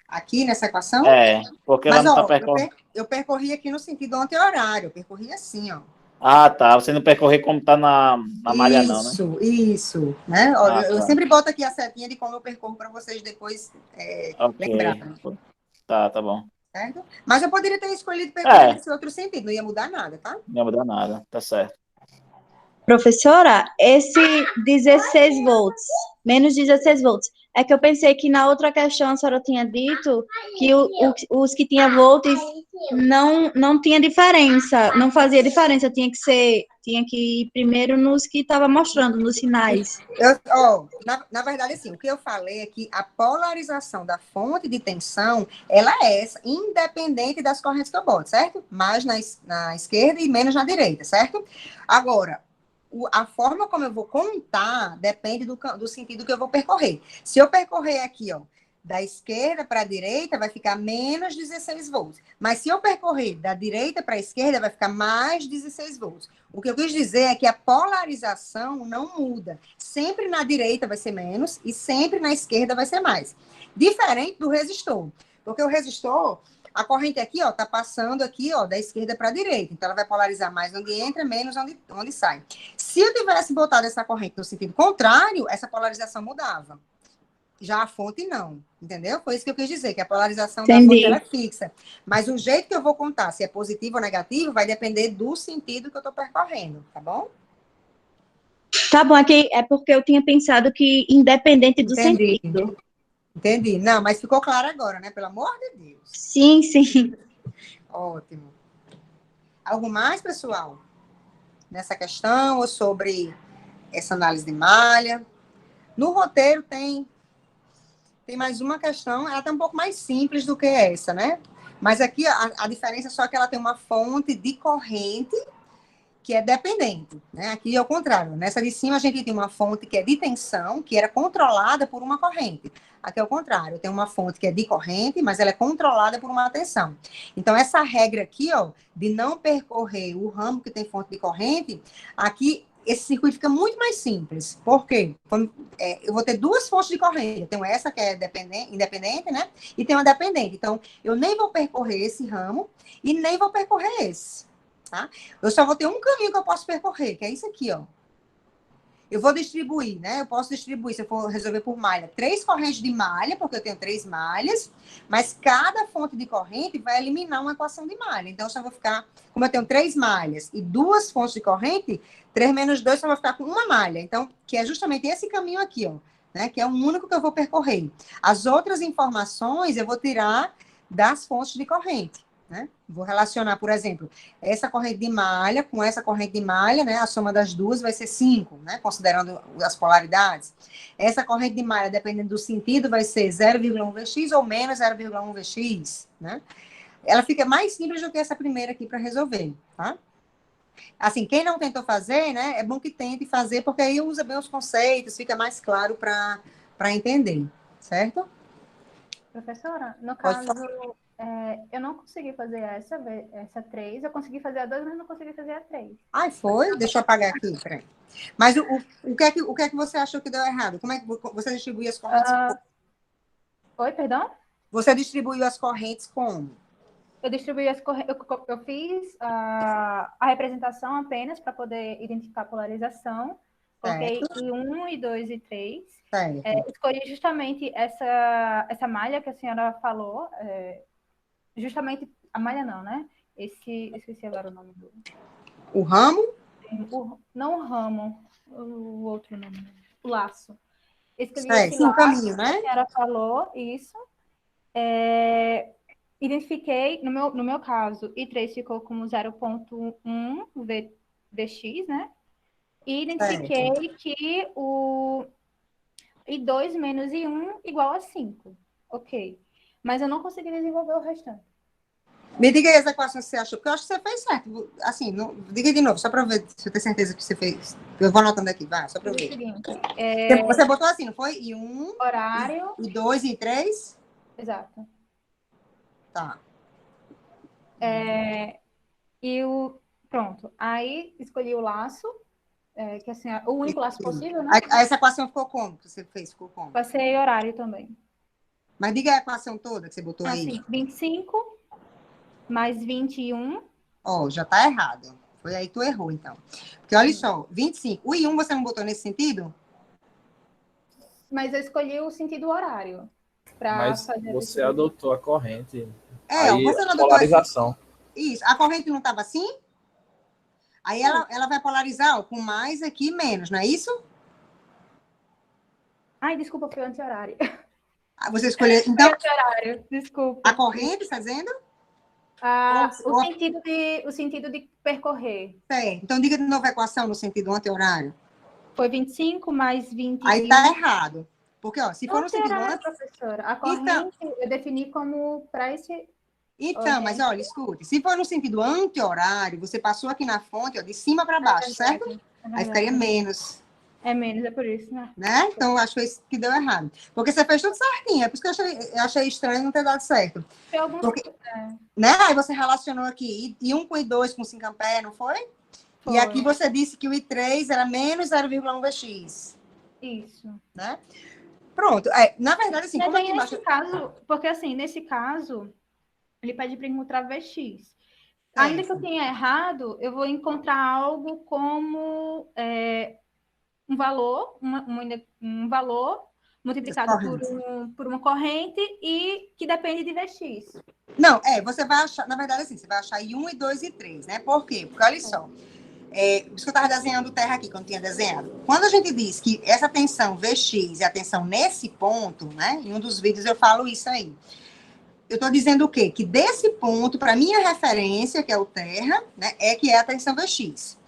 Aqui nessa equação? É, porque ela mas, não está ó, percorrendo. eu percorri aqui no sentido anti-horário. Eu percorri assim, ó. Ah, tá. Você não percorrer como está na malha, não, né? Isso. Né? Ó, eu tá. sempre boto aqui a setinha de como eu percorro para vocês depois Ok. lembrarem. Tá bom. Certo? Mas eu poderia ter escolhido percorrer nesse outro sentido. Não ia mudar nada, tá? Não ia mudar nada. Tá certo. Professora, esse 16 volts, menos 16 volts, é que eu pensei que na outra questão a senhora tinha dito que os que tinham volts não tinha diferença, não fazia diferença, tinha que ir primeiro nos que estava mostrando, nos sinais. Na verdade, assim, o que eu falei é que a polarização da fonte de tensão, ela é essa, independente das correntes que eu boto, certo? Mais na esquerda e menos na direita, certo? Agora, a forma como eu vou contar depende do sentido que eu vou percorrer. Se eu percorrer aqui, ó, da esquerda para a direita, vai ficar menos 16 volts. Mas se eu percorrer da direita para a esquerda, vai ficar mais 16 volts. O que eu quis dizer é que a polarização não muda. Sempre na direita vai ser menos e sempre na esquerda vai ser mais. Diferente do resistor. Porque o resistor... A corrente aqui, ó, tá passando aqui, ó, da esquerda para a direita. Então, ela vai polarizar mais onde entra, menos onde sai. Se eu tivesse botado essa corrente no sentido contrário, essa polarização mudava. Já a fonte, não. Entendeu? Foi isso que eu quis dizer, que a polarização da fonte ela é fixa. Mas o jeito que eu vou contar, se é positivo ou negativo, vai depender do sentido que eu tô percorrendo, tá bom? Tá bom, aqui é porque eu tinha pensado que independente do sentido. Entendi. Não, mas ficou claro agora, né? Pelo amor de Deus. Sim. Ótimo. Algo mais, pessoal? Nessa questão ou sobre essa análise de malha? No roteiro tem mais uma questão, ela tá um pouco mais simples do que essa, né? Mas aqui a diferença é só que ela tem uma fonte de corrente que é dependente, né? Aqui é o contrário. Nessa de cima, a gente tem uma fonte que é de tensão, que era controlada por uma corrente. Aqui é o contrário. Tem uma fonte que é de corrente, mas ela é controlada por uma tensão. Então, essa regra aqui, ó, de não percorrer o ramo que tem fonte de corrente, aqui, esse circuito fica muito mais simples. Por quê? Eu vou ter duas fontes de corrente. Eu tenho essa que é independente, né? E tem uma dependente. Então, eu nem vou percorrer esse ramo e nem vou percorrer esse. Tá? Eu só vou ter um caminho que eu posso percorrer, que é isso aqui, ó. Eu vou distribuir, né? Eu posso distribuir, se eu for resolver por malha, 3 correntes de malha, porque eu tenho 3 malhas, mas cada fonte de corrente vai eliminar uma equação de malha. Então, eu só vou ficar, como eu tenho 3 malhas e 2 fontes de corrente, 3 menos 2 só vai ficar com uma malha. Então, que é justamente esse caminho aqui, ó, né? Que é o único que eu vou percorrer. As outras informações eu vou tirar das fontes de corrente. Né? Vou relacionar, por exemplo, essa corrente de malha com essa corrente de malha, né? A soma das duas vai ser 5, né? Considerando as polaridades. Essa corrente de malha, dependendo do sentido, vai ser 0,1 Vx ou menos 0,1 Vx, né? Ela fica mais simples do que essa primeira aqui para resolver, tá? Assim, quem não tentou fazer, né? É bom que tente fazer, porque aí usa bem os conceitos, fica mais claro para entender, certo? Professora, no caso, Eu não consegui fazer essa 3, eu consegui fazer a 2, mas não consegui fazer a 3. Ai, foi? Deixa eu apagar aqui, peraí. Mas o que é que você achou que deu errado? Como é que você distribuiu as correntes? Oi, perdão? Você distribuiu as correntes como? Eu distribuí as correntes, eu fiz a representação apenas para poder identificar a polarização. Coloquei I1, I2 e 3. Escolhi justamente essa malha que a senhora falou. Justamente, a malha não, né? Esqueci agora o nome do... O ramo? Não o ramo, o outro nome. O laço. Escolhi esse o laço caminho, né? Que a senhora falou, isso. Identifiquei, no meu caso, I3 ficou como 0,1 Vx, né? E identifiquei que o I2 menos I1 igual a 5. Ok. Mas eu não consegui desenvolver o restante. Me diga aí as equações que você achou, porque eu acho que você fez certo. Assim, não, diga de novo, só para eu ver se eu tenho certeza que você fez. Eu vou anotando aqui, vai, só para eu ver. Seguinte, Você botou assim, não foi? I1, horário. I2 e I3? Exato. Tá. Pronto. Aí escolhi o laço, que assim, o único laço possível, né? Essa equação ficou como? Que você fez? Ficou como? Passei horário também. Mas diga a equação toda que você botou aí. Assim, 25 mais 21. Ó, já tá errado. Foi aí que tu errou, então. Porque olha só, 25. O I1 você não botou nesse sentido? Mas eu escolhi o sentido horário. Mas você adotou a corrente. Você não adotou polarização. Isso. A corrente não estava assim? Aí ela vai polarizar com mais aqui e menos, não é isso? Ai, desculpa, foi anti-horário. Você escolheu, então... Anti-horário, desculpa. A corrente, está dizendo? O sentido de percorrer. Então, diga de novo a equação no sentido anti-horário. Foi 25 mais 20. Aí tá errado. Porque, ó, se for no sentido anti-horário, professora. A corrente eu defini como para esse... Então, mas olha, escute. Se for no sentido anti-horário, você passou aqui na fonte, ó, de cima para baixo, certo? Aí ficaria menos. É menos, é por isso, né? Então, eu acho que foi isso que deu errado. Porque você fez tudo certinho. É por isso que eu achei estranho não ter dado certo. Né? Aí você relacionou aqui I1 com I2 com 5 amperes, não foi? E aqui você disse que o I3 era menos 0,1 Vx. Isso. Né? Pronto. Na verdade, assim, como aqui embaixo... Porque, assim, nesse caso, ele pede para encontrar Vx. Ainda que eu tenha errado, eu vou encontrar algo como... um valor, um valor multiplicado por uma corrente e que depende de Vx. Não, você vai achar, na verdade, assim, você vai achar I1, I2 e I3, né? Por quê? Porque, olha só, por isso que eu estava desenhando terra aqui, quando tinha desenhado. Quando a gente diz que essa tensão Vx é a tensão nesse ponto, né? Em um dos vídeos eu falo isso aí. Eu estou dizendo o quê? Que desse ponto, para minha referência, que é o terra, né? Que é a tensão Vx.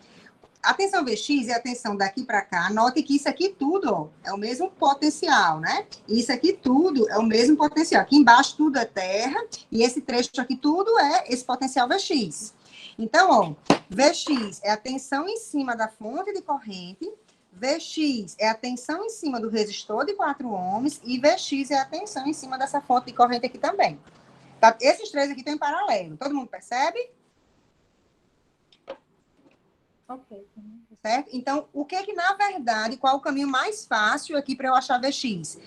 A tensão Vx é a tensão daqui para cá. Note que isso aqui tudo, ó, é o mesmo potencial, né? Isso aqui tudo é o mesmo potencial. Aqui embaixo tudo é terra e esse trecho aqui tudo é esse potencial Vx. Então, ó, Vx é a tensão em cima da fonte de corrente, Vx é a tensão em cima do resistor de 4 ohms e Vx é a tensão em cima dessa fonte de corrente aqui também. Tá? Esses três aqui estão em paralelo. Todo mundo percebe? Ok. Certo? Então, o que na verdade, qual o caminho mais fácil aqui para eu achar Vx?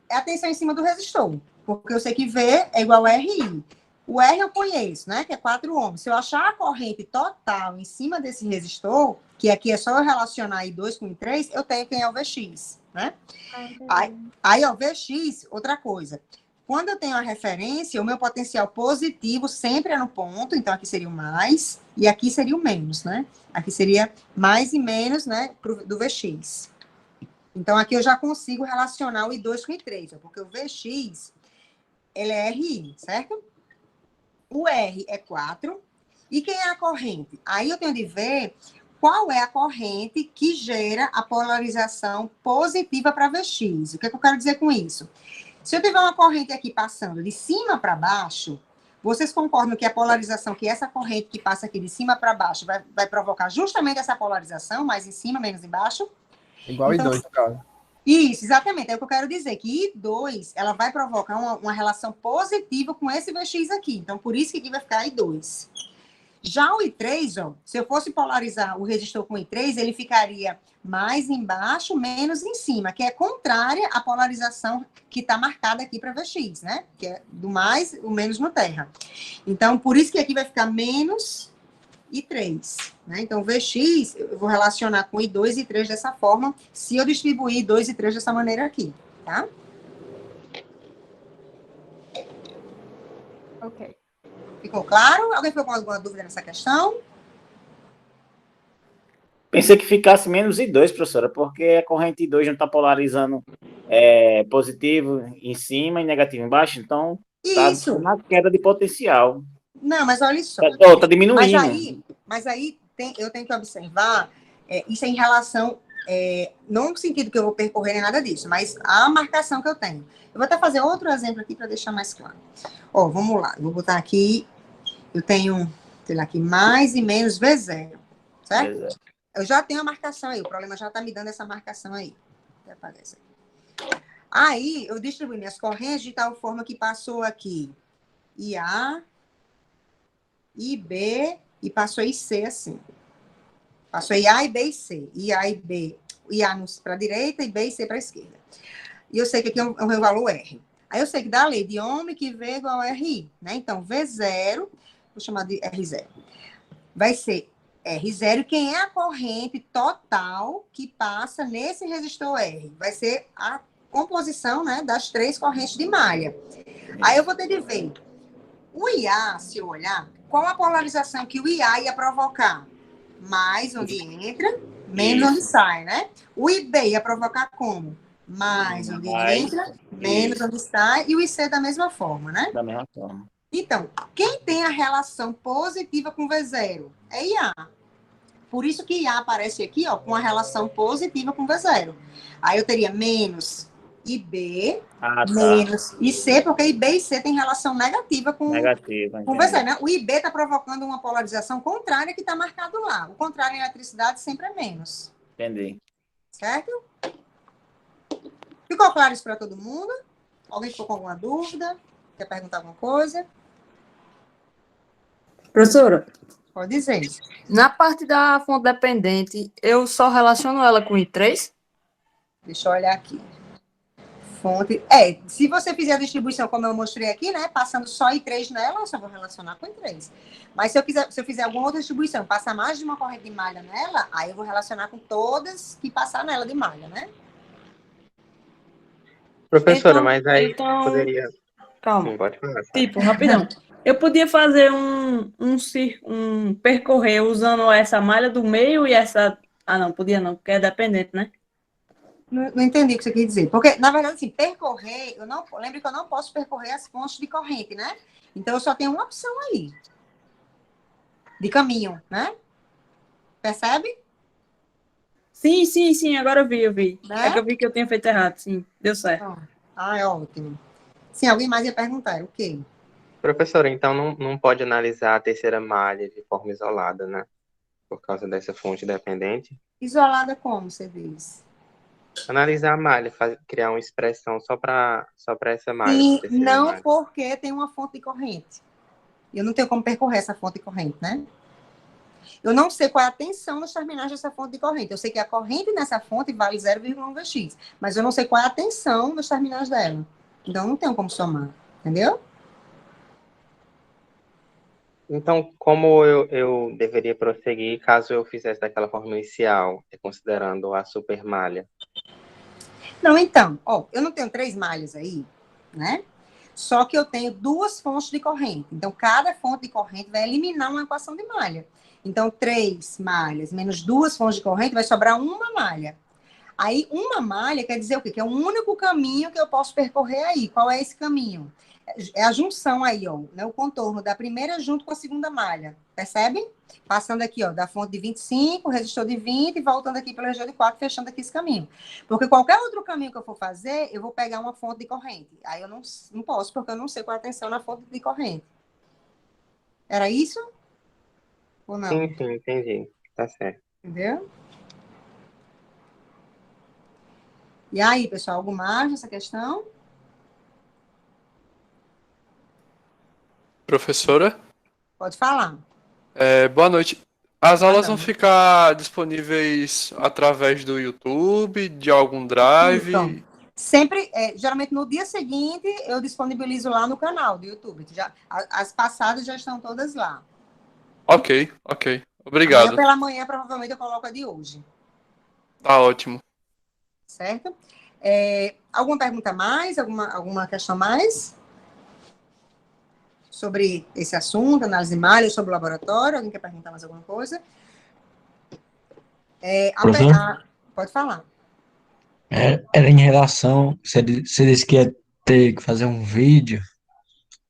É a tensão em cima do resistor, porque eu sei que V é igual a RI. O R eu conheço, né, que é 4 ohms. Se eu achar a corrente total em cima desse resistor, que aqui é só eu relacionar I2 com I3, eu tenho quem é o Vx, né? Aí, ó, Vx, outra coisa. Quando eu tenho a referência, o meu potencial positivo sempre é no ponto, então aqui seria o mais, e aqui seria o menos, né? Aqui seria mais e menos, né, do Vx. Então, aqui eu já consigo relacionar o I2 com o I3, porque o Vx, ele é RI, certo? O R é 4. E quem é a corrente? Aí eu tenho de ver qual é a corrente que gera a polarização positiva para Vx. O que é que eu quero dizer com isso? Se eu tiver uma corrente aqui passando de cima para baixo, vocês concordam que a polarização, que essa corrente que passa aqui de cima para baixo vai provocar justamente essa polarização, mais em cima, menos embaixo? Igual então, I2, no caso. Isso, exatamente. É o que eu quero dizer, que I2, ela vai provocar uma relação positiva com esse VX aqui. Então, por isso que aqui vai ficar I2. Já o I3, ó, se eu fosse polarizar o resistor com o I3, ele ficaria mais embaixo, menos em cima, que é contrária à polarização que está marcada aqui para VX, né? Que é do mais, o menos no terra. Então, por isso que aqui vai ficar menos I3, né? Então, VX, eu vou relacionar com I2 e I3 dessa forma, se eu distribuir I2 e I3 dessa maneira aqui, tá? Ok. Ficou claro? Alguém ficou com alguma dúvida nessa questão? Pensei que ficasse menos I2, professora, porque a corrente I2 não está polarizando positivo em cima e negativo embaixo, então está na queda de potencial. Não, mas olha só. Está diminuindo. Mas aí eu tenho que observar isso em relação, não no sentido que eu vou percorrer nem nada disso, mas a marcação que eu tenho. Eu vou até fazer outro exemplo aqui para deixar mais claro. Ó, vamos lá. Eu vou botar aqui, eu tenho, sei lá, aqui, mais e menos V0, certo? V0. Eu já tenho a marcação aí, o problema já está me dando essa marcação aí. Vou apagar isso aqui. Aí, eu distribuí minhas correntes de tal forma que passou aqui IA, IB e passou IC assim. Passou IA, IB e C. IA e B, IA para a direita e B e C para a esquerda. E eu sei que aqui é o meu valor R. Aí eu sei que da lei de Ohm que V igual a RI, né? Então, V0, vou chamar de R0, vai ser R0, quem é a corrente total que passa nesse resistor R? Vai ser a composição, né, das 3 correntes de malha. Aí eu vou ter de ver o IA, se eu olhar, qual a polarização que o IA ia provocar? Mais onde entra, menos onde sai, né? O IB ia provocar como? Mais onde entra, menos onde sai, e o IC da mesma forma, né? Da mesma forma. Então, quem tem a relação positiva com V0 é IA. Por isso que IA aparece aqui, ó, com a relação positiva com V0. Aí eu teria menos IB, menos IC, porque IB e C tem relação negativa com V0, né? O IB está provocando uma polarização contrária que está marcado lá. O contrário em eletricidade sempre é menos. Entendi. Certo? Ficou claro isso para todo mundo? Alguém ficou com alguma dúvida? Quer perguntar alguma coisa? Professora, pode dizer. Na parte da fonte dependente, eu só relaciono ela com I3? Deixa eu olhar aqui. Fonte. Se você fizer a distribuição como eu mostrei aqui, né? Passando só I3 nela, eu só vou relacionar com I3. Mas se eu fizer alguma outra distribuição, passar mais de uma corrente de malha nela, aí eu vou relacionar com todas que passar nela de malha, né? Professora, mas aí poderia... Calma. Sim, pode falar. Tipo, rapidão. Eu podia fazer percorrer usando essa malha do meio e essa... Ah, não, podia não, porque é dependente, né? Não entendi o que você quer dizer. Porque, na verdade, assim, percorrer, lembre que eu não posso percorrer as fontes de corrente, né? Então, eu só tenho uma opção aí. De caminho, né? Percebe? Sim, agora eu vi. Né? É que eu vi que eu tinha feito errado, sim. Deu certo. É ótimo. Sim, alguém mais ia perguntar, o quê? Professora, então não pode analisar a terceira malha de forma isolada, né? Por causa dessa fonte dependente. Isolada como, você diz? Analisar a malha, criar uma expressão só para essa malha. Sim, não malha. Porque tem uma fonte de corrente. Eu não tenho como percorrer essa fonte de corrente, né? Eu não sei qual é a tensão nos terminais dessa fonte de corrente. Eu sei que a corrente nessa fonte vale 0,1 Vx, mas eu não sei qual é a tensão nos terminais dela. Então, não tenho como somar, entendeu? Então, como eu deveria prosseguir caso eu fizesse daquela forma inicial, considerando a supermalha? Não, então, eu não tenho 3 malhas aí, né? Só que eu tenho 2 fontes de corrente. Então, cada fonte de corrente vai eliminar uma equação de malha. Então, 3 malhas menos 2 fontes de corrente vai sobrar uma malha. Aí, uma malha quer dizer o quê? Que é o único caminho que eu posso percorrer aí. Qual é esse caminho? É a junção aí, ó, né? O contorno da primeira junto com a segunda malha. Percebe? Passando aqui, ó, da fonte de 25, resistor de 20, e voltando aqui pelo resistor de 4, fechando aqui esse caminho. Porque qualquer outro caminho que eu for fazer, eu vou pegar uma fonte de corrente. Aí eu não posso, porque eu não sei qual é a tensão na fonte de corrente. Era isso? Ou não? Sim, entendi. Tá certo. Entendeu? E aí, pessoal, algo mais nessa questão? Professora? Pode falar. Boa noite. As aulas vão ficar disponíveis através do YouTube, de algum drive? Então, sempre, geralmente no dia seguinte, eu disponibilizo lá no canal do YouTube. As passadas já estão todas lá. Ok. Obrigado. Amanhã pela manhã, provavelmente, eu coloco a de hoje. Tá ótimo. Certo? Alguma pergunta mais? Alguma questão mais? Sobre esse assunto, análise de malha, sobre o laboratório? Alguém quer perguntar mais alguma coisa? Pode falar. Era em relação, você disse que ia ter que fazer um vídeo,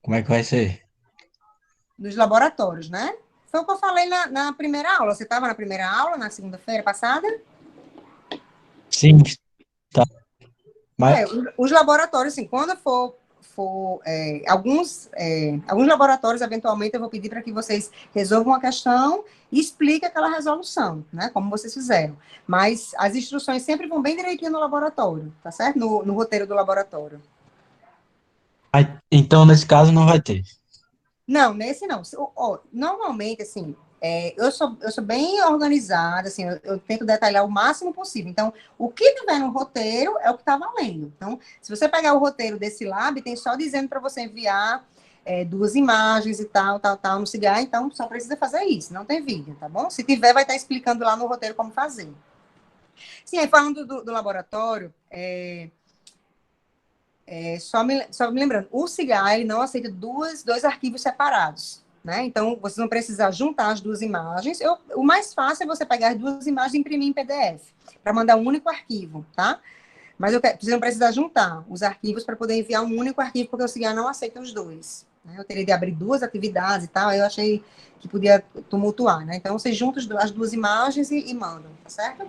como é que vai ser? Dos laboratórios, né? Foi o que eu falei na primeira aula. Você estava na primeira aula, na segunda-feira passada? Sim, tá. Mas... os laboratórios, assim, quando for alguns laboratórios, eventualmente, eu vou pedir para que vocês resolvam a questão e expliquem aquela resolução, né? Como vocês fizeram. Mas as instruções sempre vão bem direitinho no laboratório, tá certo? No roteiro do laboratório. Então, nesse caso, não vai ter? Não, nesse não. Normalmente, assim, eu sou bem organizada, assim, eu tento detalhar o máximo possível. Então, o que tiver no roteiro é o que está valendo. Então, se você pegar o roteiro desse lab, tem só dizendo para você enviar 2 imagens e tal, no CIGAR, então só precisa fazer isso, não tem vídeo, tá bom? Se tiver, vai estar explicando lá no roteiro como fazer. Sim, aí falando do laboratório, só me lembrando, o CIGAR, ele não aceita dois arquivos separados, né? Então, vocês vão precisar juntar as 2 imagens. O mais fácil é você pegar as 2 imagens e imprimir em PDF, para mandar um único arquivo, tá? Mas vocês vão precisar juntar os arquivos para poder enviar um único arquivo, porque o CIGAR não aceita os 2. Né? Eu teria de abrir 2 atividades e tal, aí eu achei que podia tumultuar, né? Então, vocês juntam as 2 imagens e mandam, tá certo?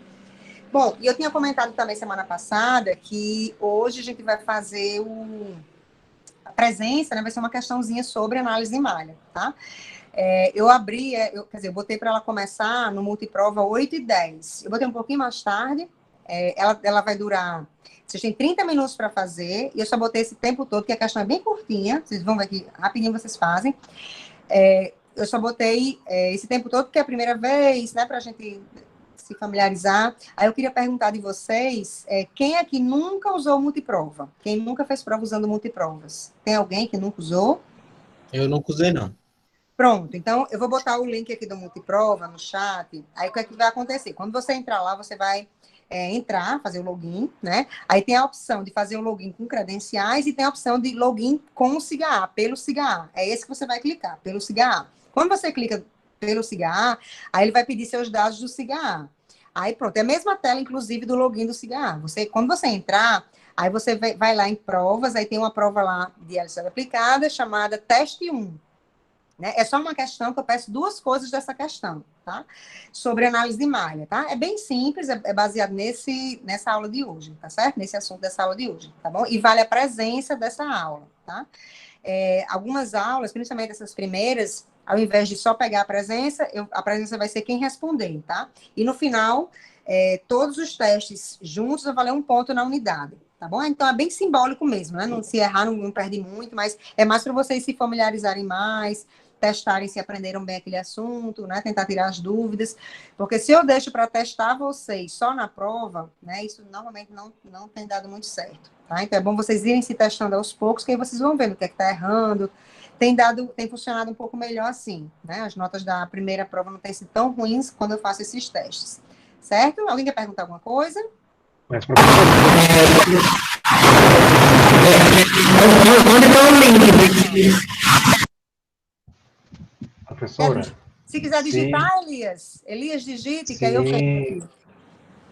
Bom, e eu tinha comentado também semana passada que hoje a gente vai fazer a presença, né? Vai ser uma questãozinha sobre análise de malha, tá? Eu abri, eu botei para ela começar no multiprova 8h10. Eu botei um pouquinho mais tarde, ela vai durar... Vocês têm 30 minutos para fazer, e eu só botei esse tempo todo, porque a questão é bem curtinha, vocês vão ver que rapidinho vocês fazem. Eu só botei esse tempo todo, porque é a primeira vez, né, para a gente se familiarizar. Aí eu queria perguntar de vocês, quem aqui nunca usou multiprova? Quem nunca fez prova usando multiprovas? Tem alguém que nunca usou? Eu nunca usei, não. Pronto, então eu vou botar o link aqui do multiprova no chat. Aí o que é que vai acontecer? Quando você entrar lá, você vai entrar, fazer o login, né? Aí tem a opção de fazer o login com credenciais e tem a opção de login com o CIGAR, pelo CIGAR. É esse que você vai clicar, pelo CIGAR. Quando você clica pelo CIGAR, aí ele vai pedir seus dados do CIGAR. Aí pronto, é a mesma tela, inclusive, do login do CIGAR. Quando você entrar, aí você vai lá em provas, aí tem uma prova lá de LCD aplicada chamada Teste 1. Né? É só uma questão que eu peço 2 coisas dessa questão, tá? Sobre análise de malha, tá? É bem simples, é baseado nessa aula de hoje, tá certo? Nesse assunto dessa aula de hoje, tá bom? E vale a presença dessa aula, tá? Algumas aulas, principalmente essas primeiras, ao invés de só pegar a presença vai ser quem responder, tá? E no final, todos os testes juntos vão valer 1 ponto na unidade, tá bom? Então, é bem simbólico mesmo, né? Se errar, não perde muito, mas é mais para vocês se familiarizarem mais, testarem se aprenderam bem aquele assunto, né? Tentar tirar as dúvidas, porque se eu deixo para testar vocês só na prova, né? Isso normalmente não tem dado muito certo, tá? Então, é bom vocês irem se testando aos poucos, que aí vocês vão vendo o que é que tá errando. Tem funcionado um pouco melhor assim, né? As notas da primeira prova não têm sido tão ruins quando eu faço esses testes, certo? Alguém quer perguntar alguma coisa? Mas, professor... Onde está o link? Professora? Se quiser digitar, Elias digite, que aí eu vejo.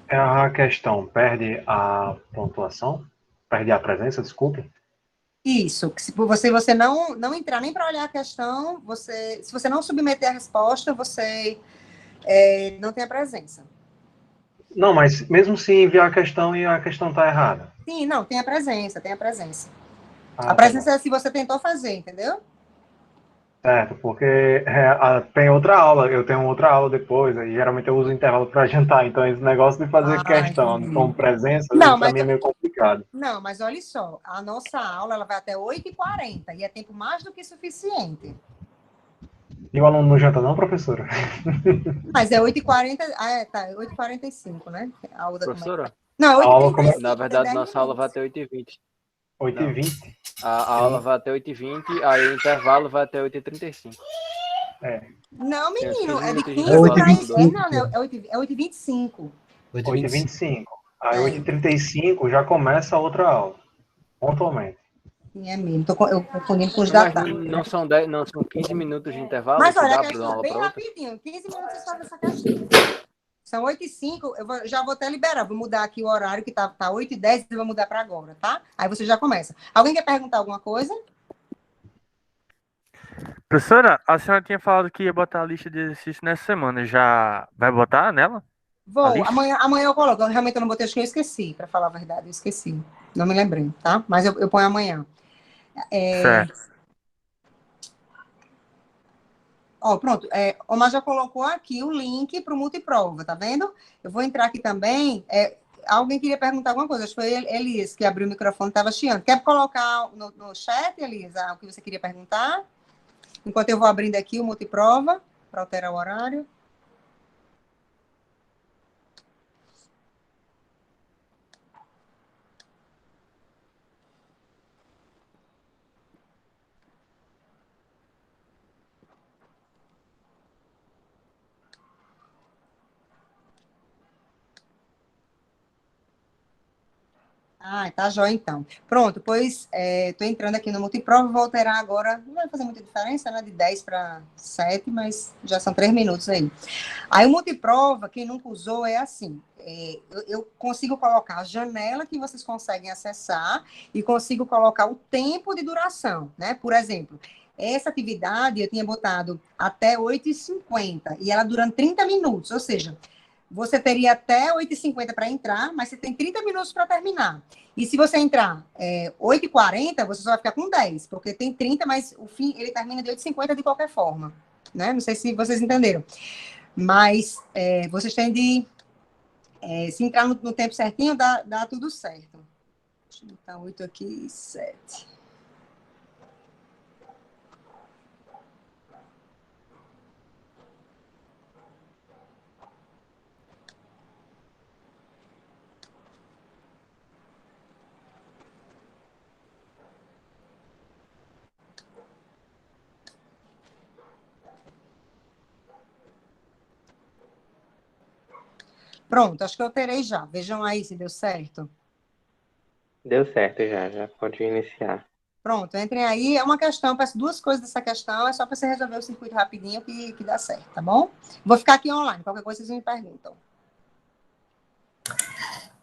A questão perde a pontuação? Perde a presença, desculpe? Isso, se você não entrar nem para olhar a questão, se você não submeter a resposta, você não tem a presença. Não, mas mesmo se enviar a questão e a questão está errada? Sim, não, tem a presença, tem a presença. A presença é se você tentou fazer, entendeu? Certo, porque tem outra aula, eu tenho outra aula depois, aí geralmente eu uso o intervalo para jantar, então esse negócio de fazer questão entendi. como presença, Não, para mas mim é meio complicado. não, mas olha só, a nossa aula ela vai até 8h40 e é tempo mais do que suficiente. E o aluno não janta não, professora? Mas é 8h40, tá, 8h45, né? A aula Professora? Não, A aula 8h35. Na verdade, nossa aula vai até 8h20. 8h20? A aula vai até 8h20, aí o intervalo vai até 8h35. Não, menino, é de 15 15 para... para... É 8h25. 8h25. Aí 8h35 já começa a outra aula, pontualmente. É mesmo, eu confundindo com os Mas da não são 10, não são 15 minutos de intervalo? Mas olha, a dá pra dar questão uma bem aula pra outra? rapidinho, 15 minutos vocês fazem essa questão. São 8h05, já vou até liberar, vou mudar aqui o horário, que tá 8h10, eu vou mudar para agora, tá? Aí você já começa. Alguém quer perguntar alguma coisa? Professora, a senhora tinha falado que ia botar a lista de exercícios nessa semana. Já vai botar nela? Vou, amanhã eu coloco. Realmente eu não botei, acho que eu esqueci, para falar a verdade, eu esqueci. Não me lembrei, tá? Mas eu ponho amanhã. Certo. Ó, pronto. Omar já colocou aqui o link para o multiprova, tá vendo? Eu vou entrar aqui também. Alguém queria perguntar alguma coisa? Acho que foi Elias que abriu o microfone, estava chiando. Quer colocar no chat, Elias, o que você queria perguntar? Enquanto eu vou abrindo aqui o multiprova, para alterar o horário. Tá jóia, então. Pronto, pois estou entrando aqui no multiprova, vou alterar agora, não vai fazer muita diferença, né, de 10 para 7, mas já são 3 minutos aí. Aí o multiprova, quem nunca usou, é assim, eu consigo colocar a janela que vocês conseguem acessar e consigo colocar o tempo de duração, né? Por exemplo, essa atividade eu tinha botado até 8h50 e ela durando 30 minutos, ou seja, você teria até 8h50 para entrar, mas você tem 30 minutos para terminar. E se você entrar 8h40, você só vai ficar com 10, porque tem 30, mas o fim ele termina de 8h50 de qualquer forma. Né? Não sei se vocês entenderam. Mas vocês têm de... se entrar no tempo certinho, dá tudo certo. Deixa eu botar 8 aqui e 7. Pronto, acho que eu terei já. Vejam aí se deu certo. Deu certo já pode iniciar. Pronto, entrem aí. É uma questão, peço 2 coisas dessa questão, é só para você resolver o circuito rapidinho que dá certo, tá bom? Vou ficar aqui online, qualquer coisa vocês me perguntam.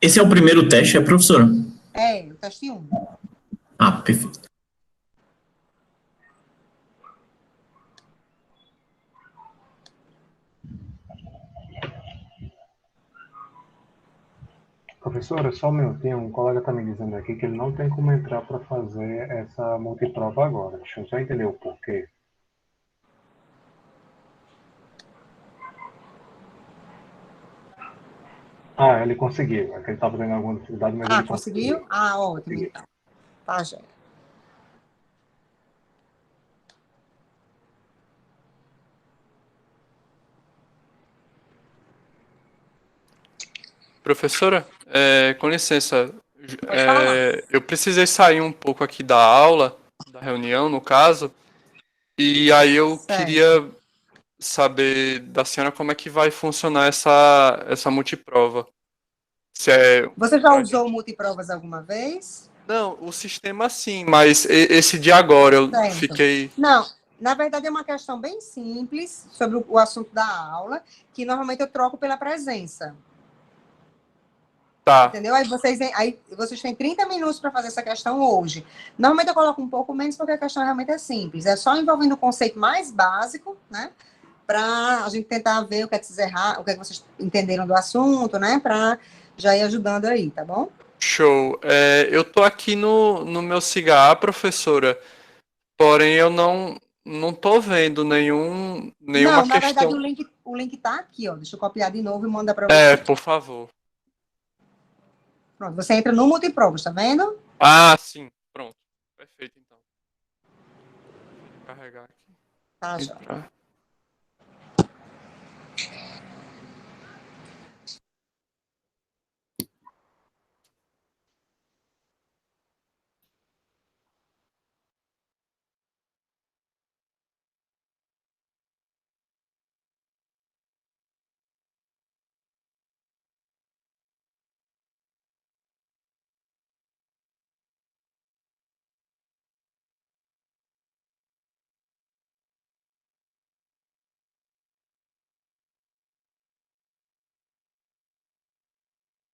Esse é o primeiro teste, professora? O teste 1. Perfeito. Professora, só um minutinho, um colega está me dizendo aqui que ele não tem como entrar para fazer essa multiprova agora. Deixa eu só entender o porquê. Ele conseguiu. É que ele estava tendo alguma dificuldade, mas ele conseguiu? Ótimo, então. Tá, já. Professora, com licença, eu precisei sair um pouco aqui da aula, da reunião, no caso, e aí eu queria saber da senhora como é que vai funcionar essa multiprova. Você já usou multiprovas alguma vez? Não, o sistema sim, mas esse de agora eu fiquei... Não, na verdade é uma questão bem simples sobre o assunto da aula, que normalmente eu troco pela presença. Tá. Entendeu? Aí vocês têm 30 minutos para fazer essa questão hoje. Normalmente eu coloco um pouco menos porque a questão realmente é simples. É só envolvendo o conceito mais básico, né? Para a gente tentar ver o que é que vocês erraram, o que é que vocês entenderam do assunto, né? Para já ir ajudando aí, tá bom? Show. Eu tô aqui no meu CIGA, professora, porém eu não não tô vendo nenhuma Não, na questão. verdade o link tá aqui, ó. Deixa eu copiar de novo e mandar para você. É, por favor. Pronto, você entra no multiprovas, tá vendo? Ah, sim. Pronto. Perfeito, então. Vou carregar aqui. Tá, já. Entrar.